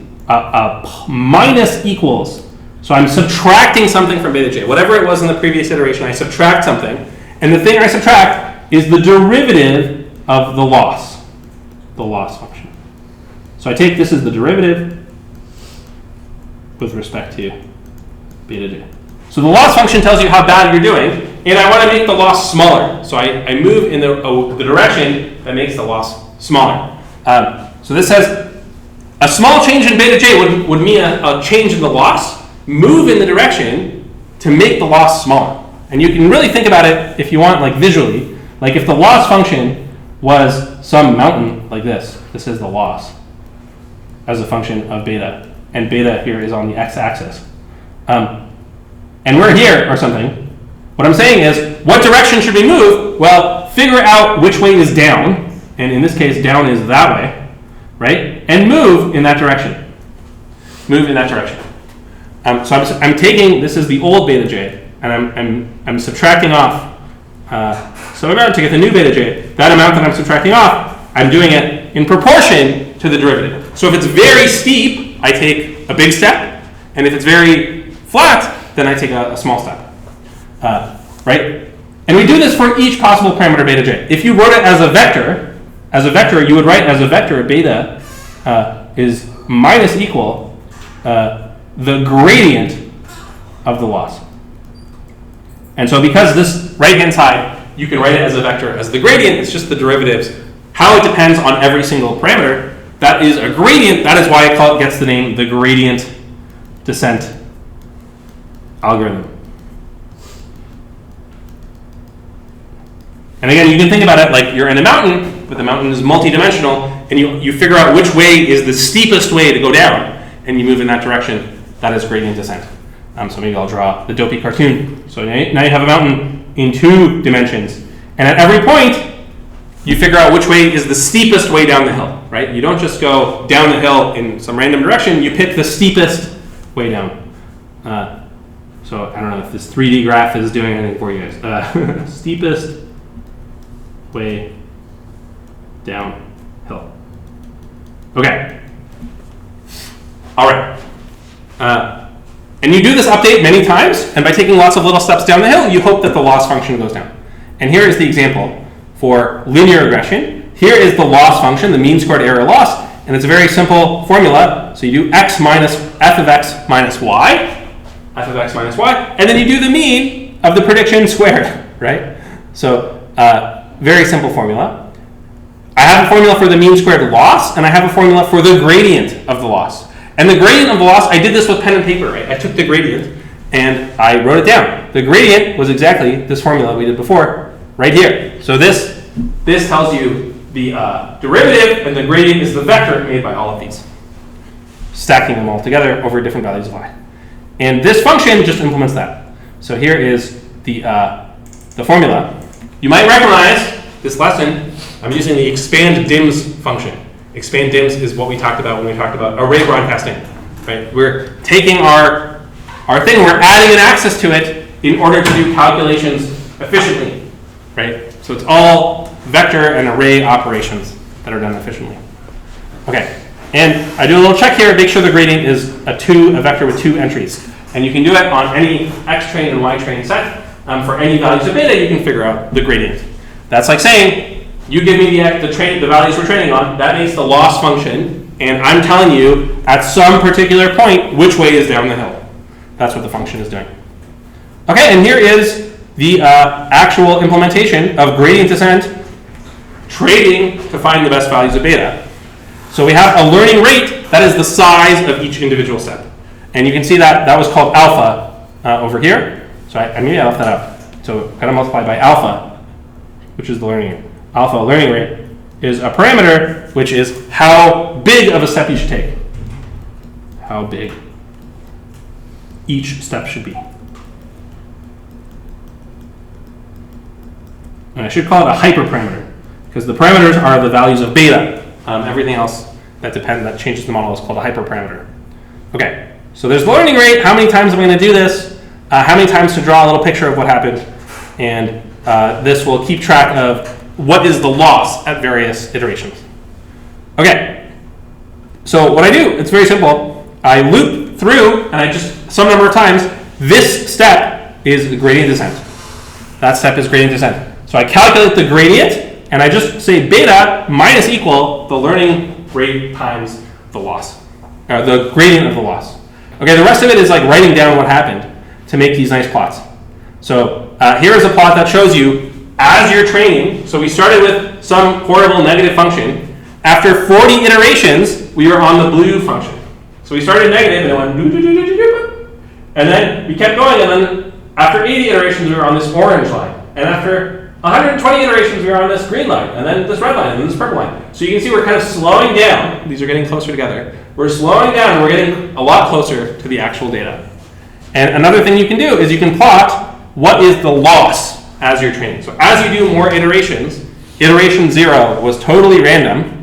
Minus equals. So I'm subtracting something from beta j. Whatever it was in the previous iteration, I subtract something. And the thing I subtract is the derivative of the loss function. So I take this as the derivative with respect to beta j. So the loss function tells you how bad you're doing, and I want to make the loss smaller. So I move in the direction that makes the loss smaller. So this says a small change in beta j would mean a change in the loss. Move in the direction to make the loss smaller. And you can really think about it if you want, like visually. Like if the loss function was some mountain like this. This is the loss as a function of beta. And beta here is on the x-axis. And we're here or something. What I'm saying is, what direction should we move? Well, figure out which way is down. And in this case, down is that way. Right? And move in that direction. Move in that direction. So I'm taking, this is the old beta j, and I'm subtracting off some amount to get the new beta j. That amount that I'm subtracting off, I'm doing it in proportion to the derivative. So if it's very steep, I take a big step, and if it's very flat, then I take a small step. Right? And we do this for each possible parameter beta j. If you wrote it as a vector, you would write as a vector beta is minus equal the gradient of the loss. And so because this right-hand side, you can write it as a vector as the gradient, it's just the derivatives. How it depends on every single parameter, that is a gradient. That is why it gets the name the gradient descent algorithm. And again, you can think about it like you're in a mountain, but the mountain is multi-dimensional, and you figure out which way is the steepest way to go down, and you move in that direction. That is gradient descent. So maybe I'll draw the dopey cartoon. So now you have a mountain in 2 dimensions. And at every point, you figure out which way is the steepest way down the hill, right? You don't just go down the hill in some random direction. You pick the steepest way down. So I don't know if this 3D graph is doing anything for you guys. Steepest way downhill. Okay. All right. And you do this update many times, and by taking lots of little steps down the hill, you hope that the loss function goes down. And here is the example for linear regression. Here is the loss function, the mean squared error loss, and it's a very simple formula. So you do x minus f of x minus y, and then you do the mean of the prediction squared, right? So very simple formula. I have a formula for the mean squared loss, and I have a formula for the gradient of the loss. And the gradient of the loss, I did this with pen and paper, right? I took the gradient and I wrote it down. The gradient was exactly this formula we did before, right here. So this tells you the derivative, and the gradient is the vector made by all of these, stacking them all together over different values of y. And this function just implements that. So here is the formula. You might recognize this lesson. I'm using the expand dims function. Expand dims is what we talked about when we talked about array broadcasting. Right? We're taking our thing, we're adding an axis to it in order to do calculations efficiently. Right? So it's all vector and array operations that are done efficiently. Okay, and I do a little check here, make sure the gradient is a vector with 2 entries. And you can do it on any x train and y train set. For any values of beta, you can figure out the gradient. That's like saying, you give me the values we're training on, that makes the loss function, and I'm telling you at some particular point which way is down the hill. That's what the function is doing. Okay, and here is the actual implementation of gradient descent trading to find the best values of beta. So we have a learning rate, that is the size of each individual step. And you can see that was called alpha over here. So maybe I left that out. So kind of multiply by alpha, which is the learning rate. Alpha learning rate is a parameter which is how big of a step you should take. How big each step should be. And I should call it a hyperparameter because the parameters are the values of beta. Everything else that changes the model is called a hyperparameter. Okay, so there's the learning rate. How many times am I going to do this? How many times to draw a little picture of what happened? And this will keep track of what is the loss at various iterations. Okay, So what I do, it's very simple. I loop through, and I just, some number of times, this step is gradient descent. That step is gradient descent. So I calculate the gradient, and I just say beta minus equal the learning rate times the loss, the gradient of the loss. Okay, the rest of it is like writing down what happened to make these nice plots. So here is a plot that shows you as you're training. So we started with some horrible negative function. After 40 iterations, we were on the blue function. So we started negative and it went doo, doo, doo, doo, doo, doo, and then we kept going, and then after 80 iterations, we were on this orange line. And after 120 iterations, we were on this green line, and then this red line, and then this purple line. So you can see we're kind of slowing down. These are getting closer together. We're slowing down, and we're getting a lot closer to the actual data. And another thing you can do is you can plot what is the loss as you're training. So as you do more iterations, iteration 0 was totally random,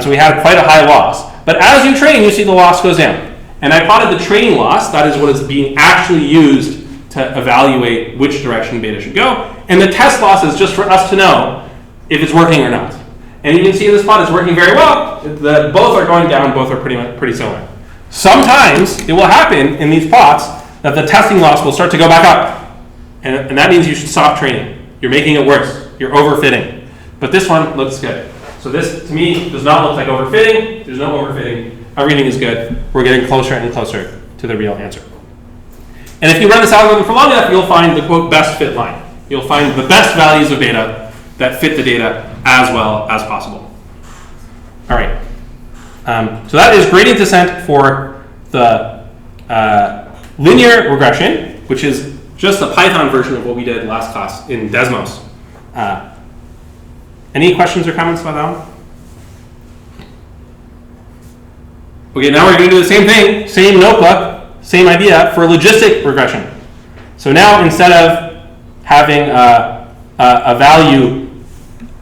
so we had quite a high loss. But as you train, you see the loss goes down. And I plotted the training loss, that is what is being actually used to evaluate which direction beta should go. And the test loss is just for us to know if it's working or not. And you can see this plot is working very well. Both are going down, both are pretty similar. Sometimes it will happen in these plots that the testing loss will start to go back up. And that means you should stop training. You're making it worse. You're overfitting. But this one looks good. So this, to me, does not look like overfitting. There's no overfitting. Everything is good. We're getting closer and closer to the real answer. And if you run this algorithm for long enough, you'll find the, quote, best fit line. You'll find the best values of beta that fit the data as well as possible. All right. So that is gradient descent for the linear regression, which is just the Python version of what we did last class in Desmos. Any questions or comments about that one? Okay, now we're going to do the same thing, same notebook, same idea for logistic regression. So now instead of having a value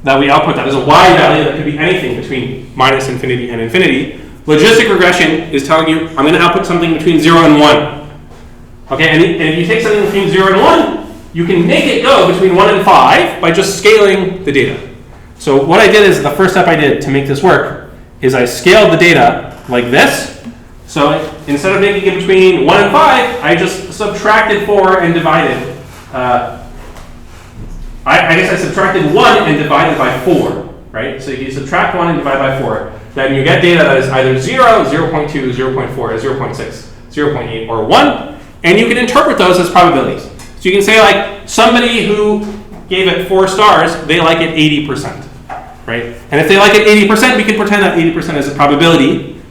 that we output that is a y value that could be anything between minus infinity and infinity, logistic regression is telling you I'm going to output something between 0 and 1. Okay, and if you take something between 0 and 1, you can make it go between 1 and 5 by just scaling the data. So what I did is, the first step I did to make this work is I scaled the data like this. So instead of making it between 1 and 5, I just subtracted 4 and divided. I guess I subtracted 1 and divided by 4, right? So if you subtract 1 and divide by 4, then you get data that is either 0, 0.2, 0.4, 0.6, 0.8, or 1. And you can interpret those as probabilities. So you can say, like, somebody who gave it 4 stars, they like it 80%, right? And if they like it 80%, we can pretend that 80% is a probability.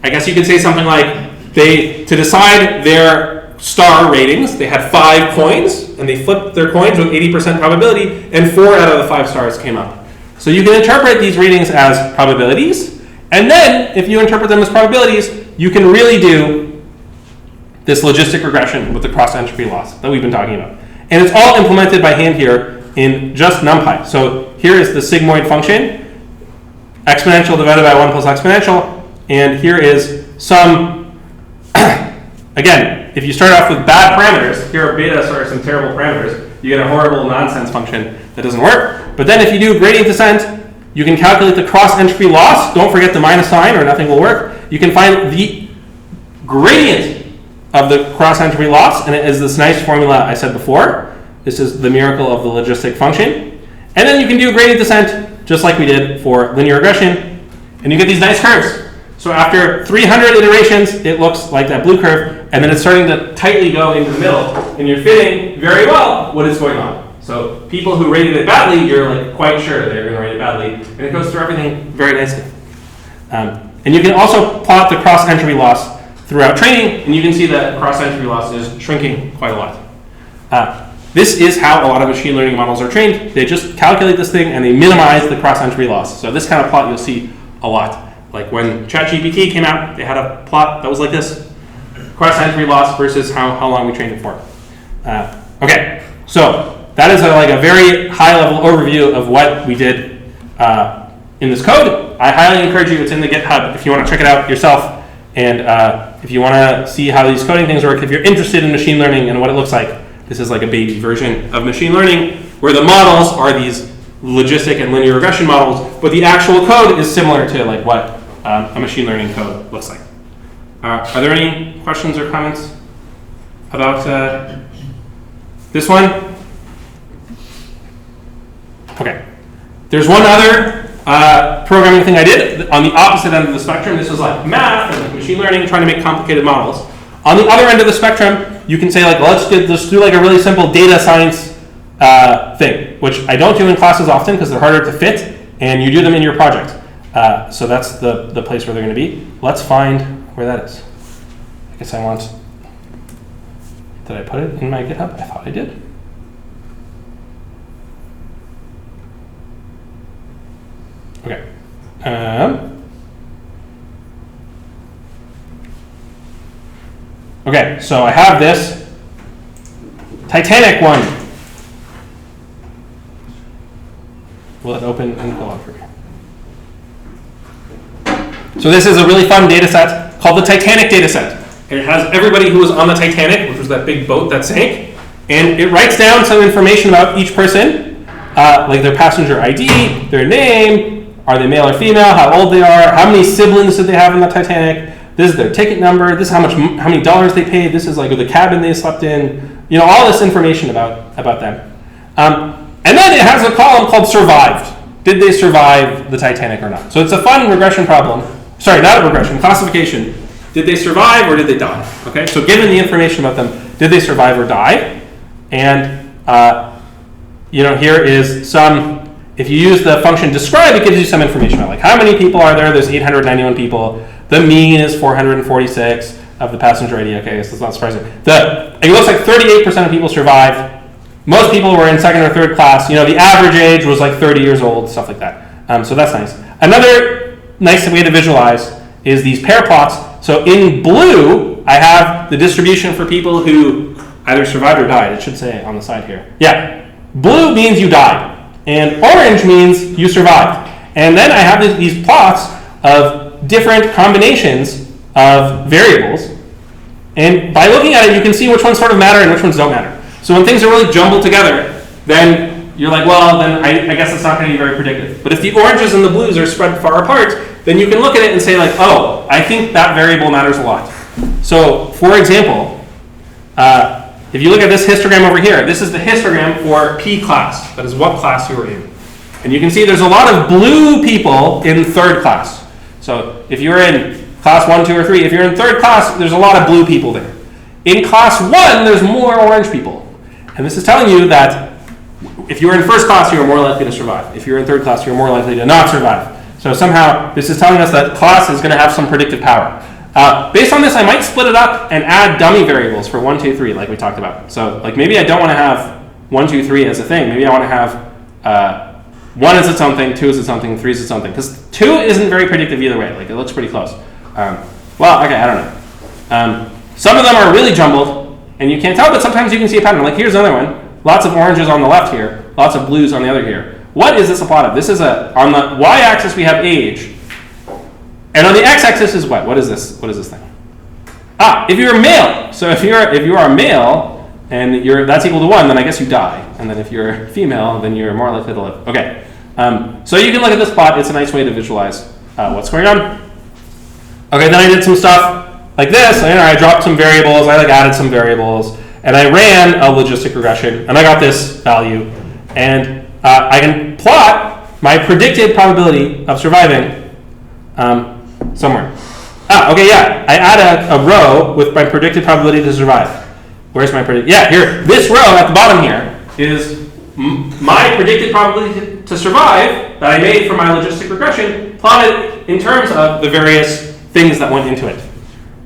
I guess you could say something like, to decide their star ratings, they had 5 coins, and they flipped their coins with 80% probability, and 4 out of the 5 stars came up. So you can interpret these ratings as probabilities, and then, if you interpret them as probabilities, you can really do this logistic regression with the cross-entropy loss that we've been talking about. And it's all implemented by hand here in just NumPy. So here is the sigmoid function, exponential divided by 1 plus exponential, and here is some, again, if you start off with bad parameters, here are beta are some terrible parameters, you get a horrible nonsense function that doesn't work. But then if you do gradient descent, you can calculate the cross-entropy loss. Don't forget the minus sign or nothing will work. You can find the gradient of the cross-entropy loss, and it is this nice formula I said before. This is the miracle of the logistic function. And then you can do gradient descent just like we did for linear regression, and you get these nice curves. So after 300 iterations, it looks like that blue curve, and then it's starting to tightly go into the middle, and you're fitting very well what is going on. So people who rated it badly, you're like quite sure they're going to rate it badly, and it goes through everything very nicely. And you can also plot the cross-entropy loss throughout training, and you can see that cross-entropy loss is shrinking quite a lot. This is how a lot of machine learning models are trained. They just calculate this thing, and they minimize the cross-entropy loss. So this kind of plot you'll see a lot. Like when ChatGPT came out, they had a plot that was like this. Cross-entropy loss versus how long we trained it for. Okay, so that is like a very high-level overview of what we did in this code. I highly encourage you, it's in the GitHub if you want to check it out yourself. And if you want to see how these coding things work, if you're interested in machine learning and what it looks like, this is like a baby version of machine learning where the models are these logistic and linear regression models, but the actual code is similar to like what a machine learning code looks like. Are there any questions or comments about this one? Okay. There's one other programming thing I did on the opposite end of the spectrum. This was like math and like machine learning, trying to make complicated models. On the other end of the spectrum, you can say like, well, let's do like a really simple data science thing, which I don't do in classes often because they're harder to fit, and you do them in your project. So that's the place where they're going to be. Let's find where that is. I guess I want. Did I put it in my GitHub? I thought I did. Okay. Okay, so I have this Titanic one. Will it open and go on for me? So this is a really fun data set called the Titanic dataset. And it has everybody who was on the Titanic, which was that big boat that sank. And it writes down some information about each person, like their passenger ID, their name, are they male or female, how old they are, how many siblings did they have in the Titanic, this is their ticket number, this is how many dollars they paid, this is like the cabin they slept in, you know, all this information about them. And then it has a column called survived. Did they survive the Titanic or not? So it's a fun regression problem. Sorry, not a regression, classification. Did they survive or did they die? Okay, so given the information about them, did they survive or die? And you know, here is some. If you use the function describe, it gives you some information about like how many people are there. There's 891 people. The mean is 446 of the passenger ID. Okay, so it's not surprising. It looks like 38% of people survived. Most people were in second or third class. You know, the average age was like 30 years old, stuff like that. So that's nice. Another nice way to visualize is these pair plots. So in blue, I have the distribution for people who either survived or died. It should say on the side here. Yeah, blue means you died. And orange means you survived. And then I have these plots of different combinations of variables. And by looking at it, you can see which ones sort of matter and which ones don't matter. So when things are really jumbled together, then you're like, well, then I guess it's not going to be very predictive. But if the oranges and the blues are spread far apart, then you can look at it and say like, oh, I think that variable matters a lot. So for example, if you look at this histogram over here, this is the histogram for P class. That is what class you were in. And you can see there's a lot of blue people in third class. So if you're in class 1, 2, or 3, if you're in third class, there's a lot of blue people there. In class 1, there's more orange people. And this is telling you that if you're in first class, you're more likely to survive. If you're in third class, you're more likely to not survive. So somehow, this is telling us that class is going to have some predictive power. Based on this, I might split it up and add dummy variables for 1, 2, 3, like we talked about. So like maybe I don't want to have 1, 2, 3 as a thing. Maybe I want to have 1 is its own thing, 2 is its own thing, 3 is its own thing. Because 2 isn't very predictive either way. Like it looks pretty close. Well, okay, I don't know. Some of them are really jumbled, and you can't tell, but sometimes you can see a pattern. Like here's another one. Lots of oranges on the left here, lots of blues on the other here. What is this a plot of? This is on the y-axis we have age, and on the x-axis is what? What is this? What is this thing? If you're a male. So if you are a male and that's equal to 1, then I guess you die. And then if you're female, then you're more likely to live. Okay. So you can look at this plot. It's a nice way to visualize what's going on. Okay. Then I did some stuff like this. I dropped some variables. I added some variables. And I ran a logistic regression, and I got this value. And I can plot my predicted probability of surviving somewhere. Okay, yeah. I add a row with my predicted probability to survive. Where's my predicted? Yeah, here. This row at the bottom here is my predicted probability to survive that I made for my logistic regression, plotted in terms of the various things that went into it.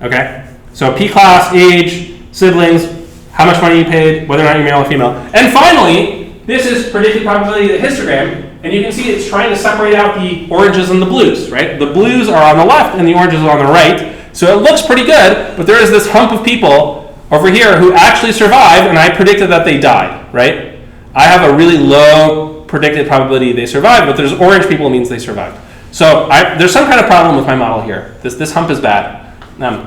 Okay? So P class, age, siblings, how much money you paid, whether or not you're male or female. And finally, this is predicted probability of the histogram, and you can see it's trying to separate out the oranges and the blues, right? The blues are on the left and the oranges are on the right. So it looks pretty good, but there is this hump of people over here who actually survived, and I predicted that they died, right? I have a really low predicted probability they survived, but there's orange people means they survived. So there's some kind of problem with my model here. This hump is bad.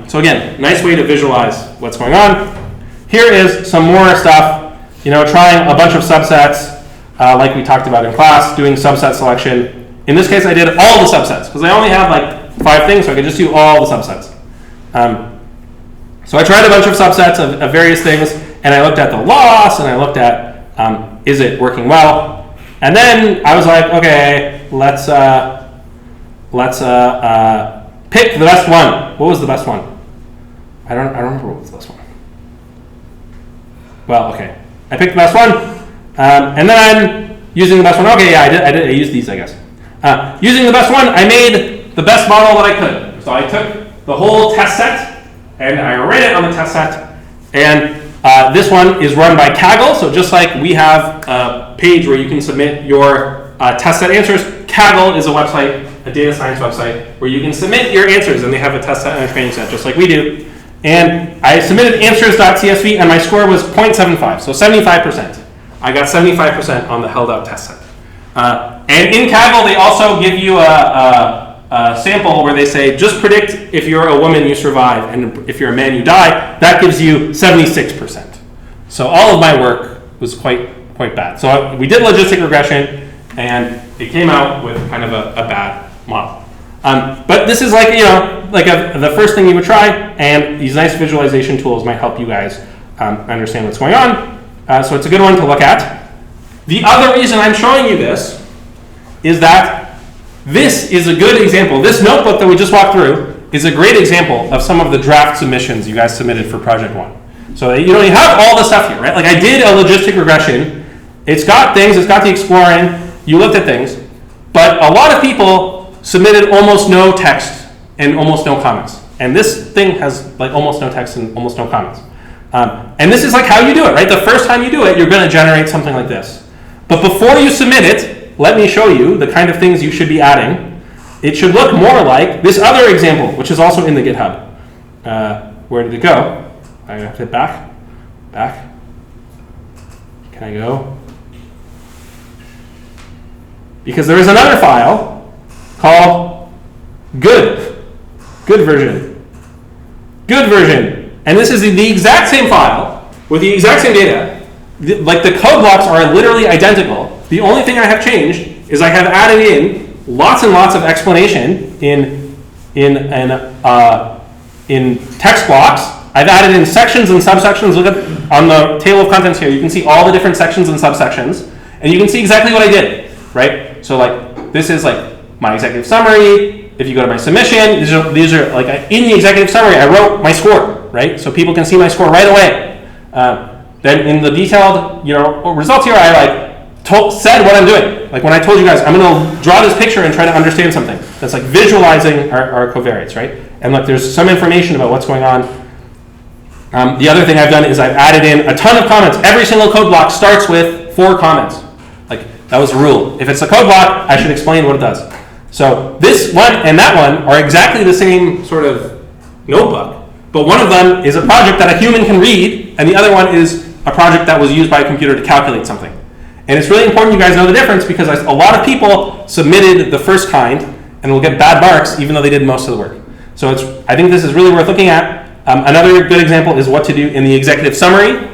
So again, nice way to visualize what's going on. Here is some more stuff, trying a bunch of subsets, like we talked about in class, doing subset selection. In this case, I did all the subsets, because I only have like 5 things, so I could just do all the subsets. So I tried a bunch of subsets of various things, and I looked at the loss, and I looked at is it working well, and then I was like, okay, let's pick the best one. What was the best one? I don't remember what was the best one. Well, okay, I picked the best one, and then I'm using the best one. Okay, yeah, I used these, I guess. Using the best one, I made the best model that I could. So I took the whole test set, and I ran it on the test set, and this one is run by Kaggle. So just like we have a page where you can submit your test set answers, Kaggle is a website, a data science website, where you can submit your answers, and they have a test set and a training set, just like we do. And I submitted answers.csv, and my score was 0.75, so 75%. I got 75% on the held out test set. And in Kaggle, they also give you a sample where they say, just predict if you're a woman, you survive, and if you're a man, you die. That gives you 76%. So all of my work was quite bad. So we did logistic regression, and it came out with kind of a bad model. But this is like, the first thing you would try, and these nice visualization tools might help you guys understand what's going on. So it's a good one to look at. The other reason I'm showing you this is that this is a good example. This notebook that we just walked through is a great example of some of the draft submissions you guys submitted for Project 1. So you have all the stuff here, right? Like I did a logistic regression. It's got things, it's got the exploring, you looked at things, but a lot of people submitted almost no text and almost no comments. And this thing has like almost no text and almost no comments. And this is like how you do it, right? The first time you do it, you're going to generate something like this. But before you submit it, let me show you the kind of things you should be adding. It should look more like this other example, which is also in the GitHub. Where did it go? I have to hit back. Can I go? Because there is another file called good version. And this is the exact same file with the exact same data. Like the code blocks are literally identical. The only thing I have changed is I have added in lots and lots of explanation in text blocks. I've added in sections and subsections. Look at on the table of contents here. You can see all the different sections and subsections, and you can see exactly what I did, right? So like this is like my executive summary. If you go to my submission, these are like in the executive summary, I wrote my score, right? So people can see my score right away. Then in the detailed, results here, I said what I'm doing. Like when I told you guys, I'm going to draw this picture and try to understand something. That's like visualizing our covariates, right? And look, there's some information about what's going on. The other thing I've done is I've added in a ton of comments. Every single code block starts with 4 comments. Like that was a rule. If it's a code block, I should explain what it does. So this one and that one are exactly the same sort of notebook, but one of them is a project that a human can read, and the other one is a project that was used by a computer to calculate something. And it's really important you guys know the difference because a lot of people submitted the first kind and will get bad marks even though they did most of the work. So I think this is really worth looking at. Another good example is what to do in the executive summary.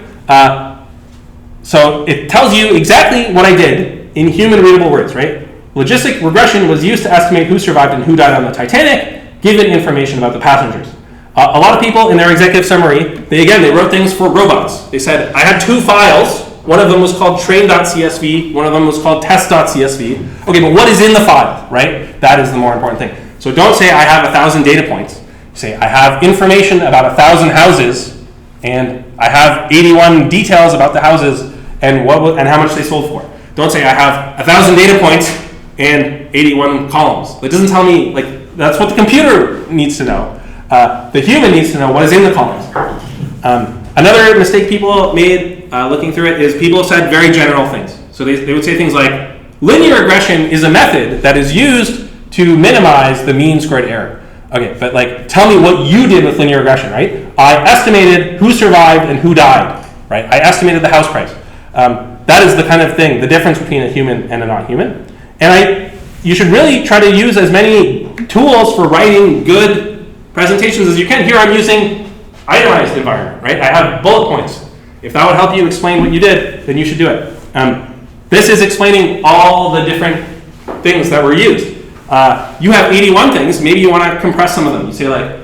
So it tells you exactly what I did in human readable words, right? Logistic regression was used to estimate who survived and who died on the Titanic, given information about the passengers. A lot of people in their executive summary, they wrote things for robots. They said, I had 2 files. One of them was called train.csv. One of them was called test.csv. Okay, but what is in the file, right? That is the more important thing. So don't say I have 1,000 data points. Say I have information about 1,000 houses, and I have 81 details about the houses and how much they sold for. Don't say I have 1,000 data points and 81 columns. It doesn't tell me, that's what the computer needs to know. The human needs to know what is in the columns. Another mistake people made looking through it is people have said very general things. So they would say things like, linear regression is a method that is used to minimize the mean squared error. Okay, but tell me what you did with linear regression, right? I estimated who survived and who died, right? I estimated the house price. That is the kind of thing, the difference between a human and a non-human. And you should really try to use as many tools for writing good presentations as you can. Here I'm using itemized environment, right? I have bullet points. If that would help you explain what you did, then you should do it. This is explaining all the different things that were used. You have 81 things. Maybe you want to compress some of them. You say like,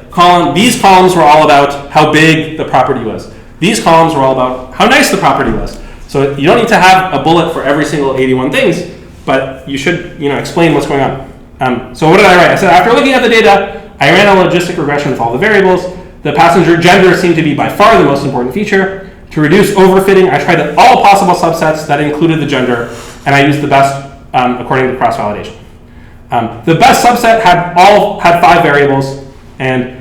these columns were all about how big the property was. These columns were all about how nice the property was. So you don't need to have a bullet for every single 81 things, but you should explain what's going on. So what did I write? I said, after looking at the data, I ran a logistic regression with all the variables. The passenger gender seemed to be by far the most important feature. To reduce overfitting, I tried all possible subsets that included the gender, and I used the best according to cross-validation. The best subset had 5 variables, and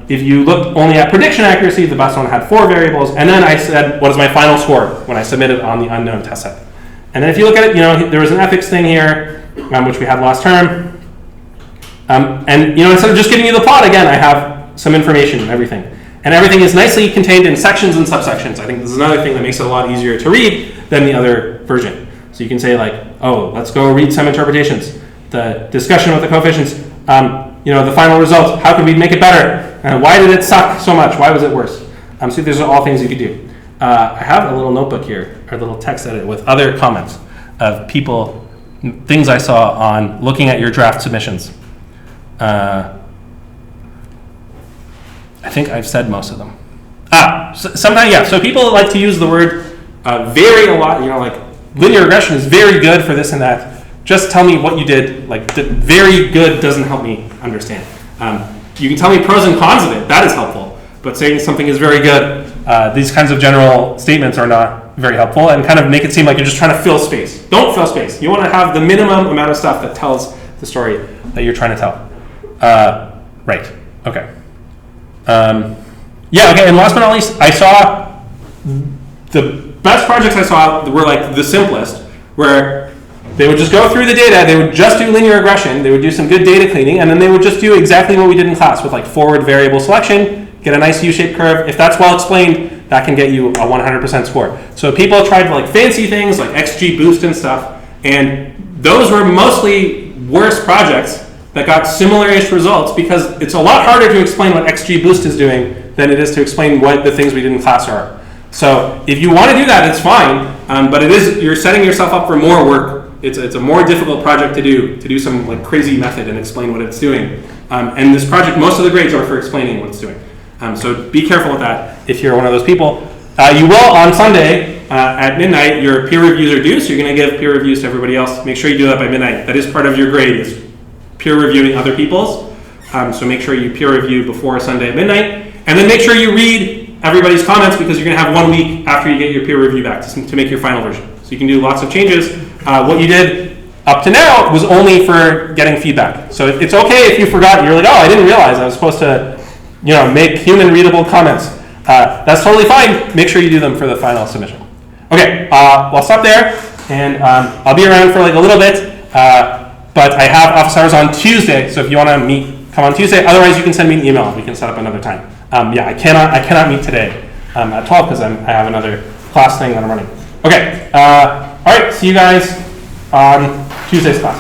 if you looked only at prediction accuracy, the best one had 4 variables, and then I said, what is my final score when I submitted on the unknown test set? And then if you look at it, there was an ethics thing here, which we had last term. And instead of just giving you the plot again, I have some information and everything. And everything is nicely contained in sections and subsections. I think this is another thing that makes it a lot easier to read than the other version. So you can say like, oh, let's go read some interpretations. The discussion with the coefficients, the final results, how can we make it better? And why did it suck so much? Why was it worse? So these are all things you could do. I have a little notebook here, or a little text edit with other comments of people, things I saw on looking at your draft submissions. I think I've said most of them. Sometimes, yeah, so people like to use the word vary a lot, like linear regression is very good for this and that. Just tell me what you did. Like, very good doesn't help me understand. You can tell me pros and cons of it. That is helpful. But saying something is very good, these kinds of general statements are not very helpful and kind of make it seem like you're just trying to fill space. Don't fill space. You want to have the minimum amount of stuff that tells the story that you're trying to tell. Right. Okay. Yeah, okay, and last but not least, I saw the best projects I saw were like the simplest, where they would just go through the data, they would just do linear regression, they would do some good data cleaning, and then they would just do exactly what we did in class with like forward variable selection, get a nice U-shaped curve. If that's well explained, that can get you a 100% score. So people tried like fancy things like XGBoost and stuff, and those were mostly worse projects that got similar-ish results because it's a lot harder to explain what XGBoost is doing than it is to explain what the things we did in class are. So if you want to do that, it's fine, but you're setting yourself up for more work. It's a more difficult project to do some like crazy method and explain what it's doing. And this project, most of the grades are for explaining what it's doing. So be careful with that if you're one of those people. You will on Sunday at midnight, your peer reviews are due, so you're going to give peer reviews to everybody else. Make sure you do that by midnight. That is part of your grade, is peer reviewing other people's. So make sure you peer review before Sunday at midnight. And then make sure you read everybody's comments because you're going to have 1 week after you get your peer review back to make your final version. So you can do lots of changes. What you did up to now was only for getting feedback. So it's okay if you forgot. You're like, oh, I didn't realize I was supposed to make human readable comments. That's totally fine. Make sure you do them for the final submission. Okay, well, I'll stop there, and I'll be around for like a little bit, but I have office hours on Tuesday, so if you want to meet, come on Tuesday. Otherwise, you can send me an email. We can set up another time. Yeah, I cannot meet today at 12 because I have another class thing that I'm running. Okay, all right, see you guys on Tuesday's class.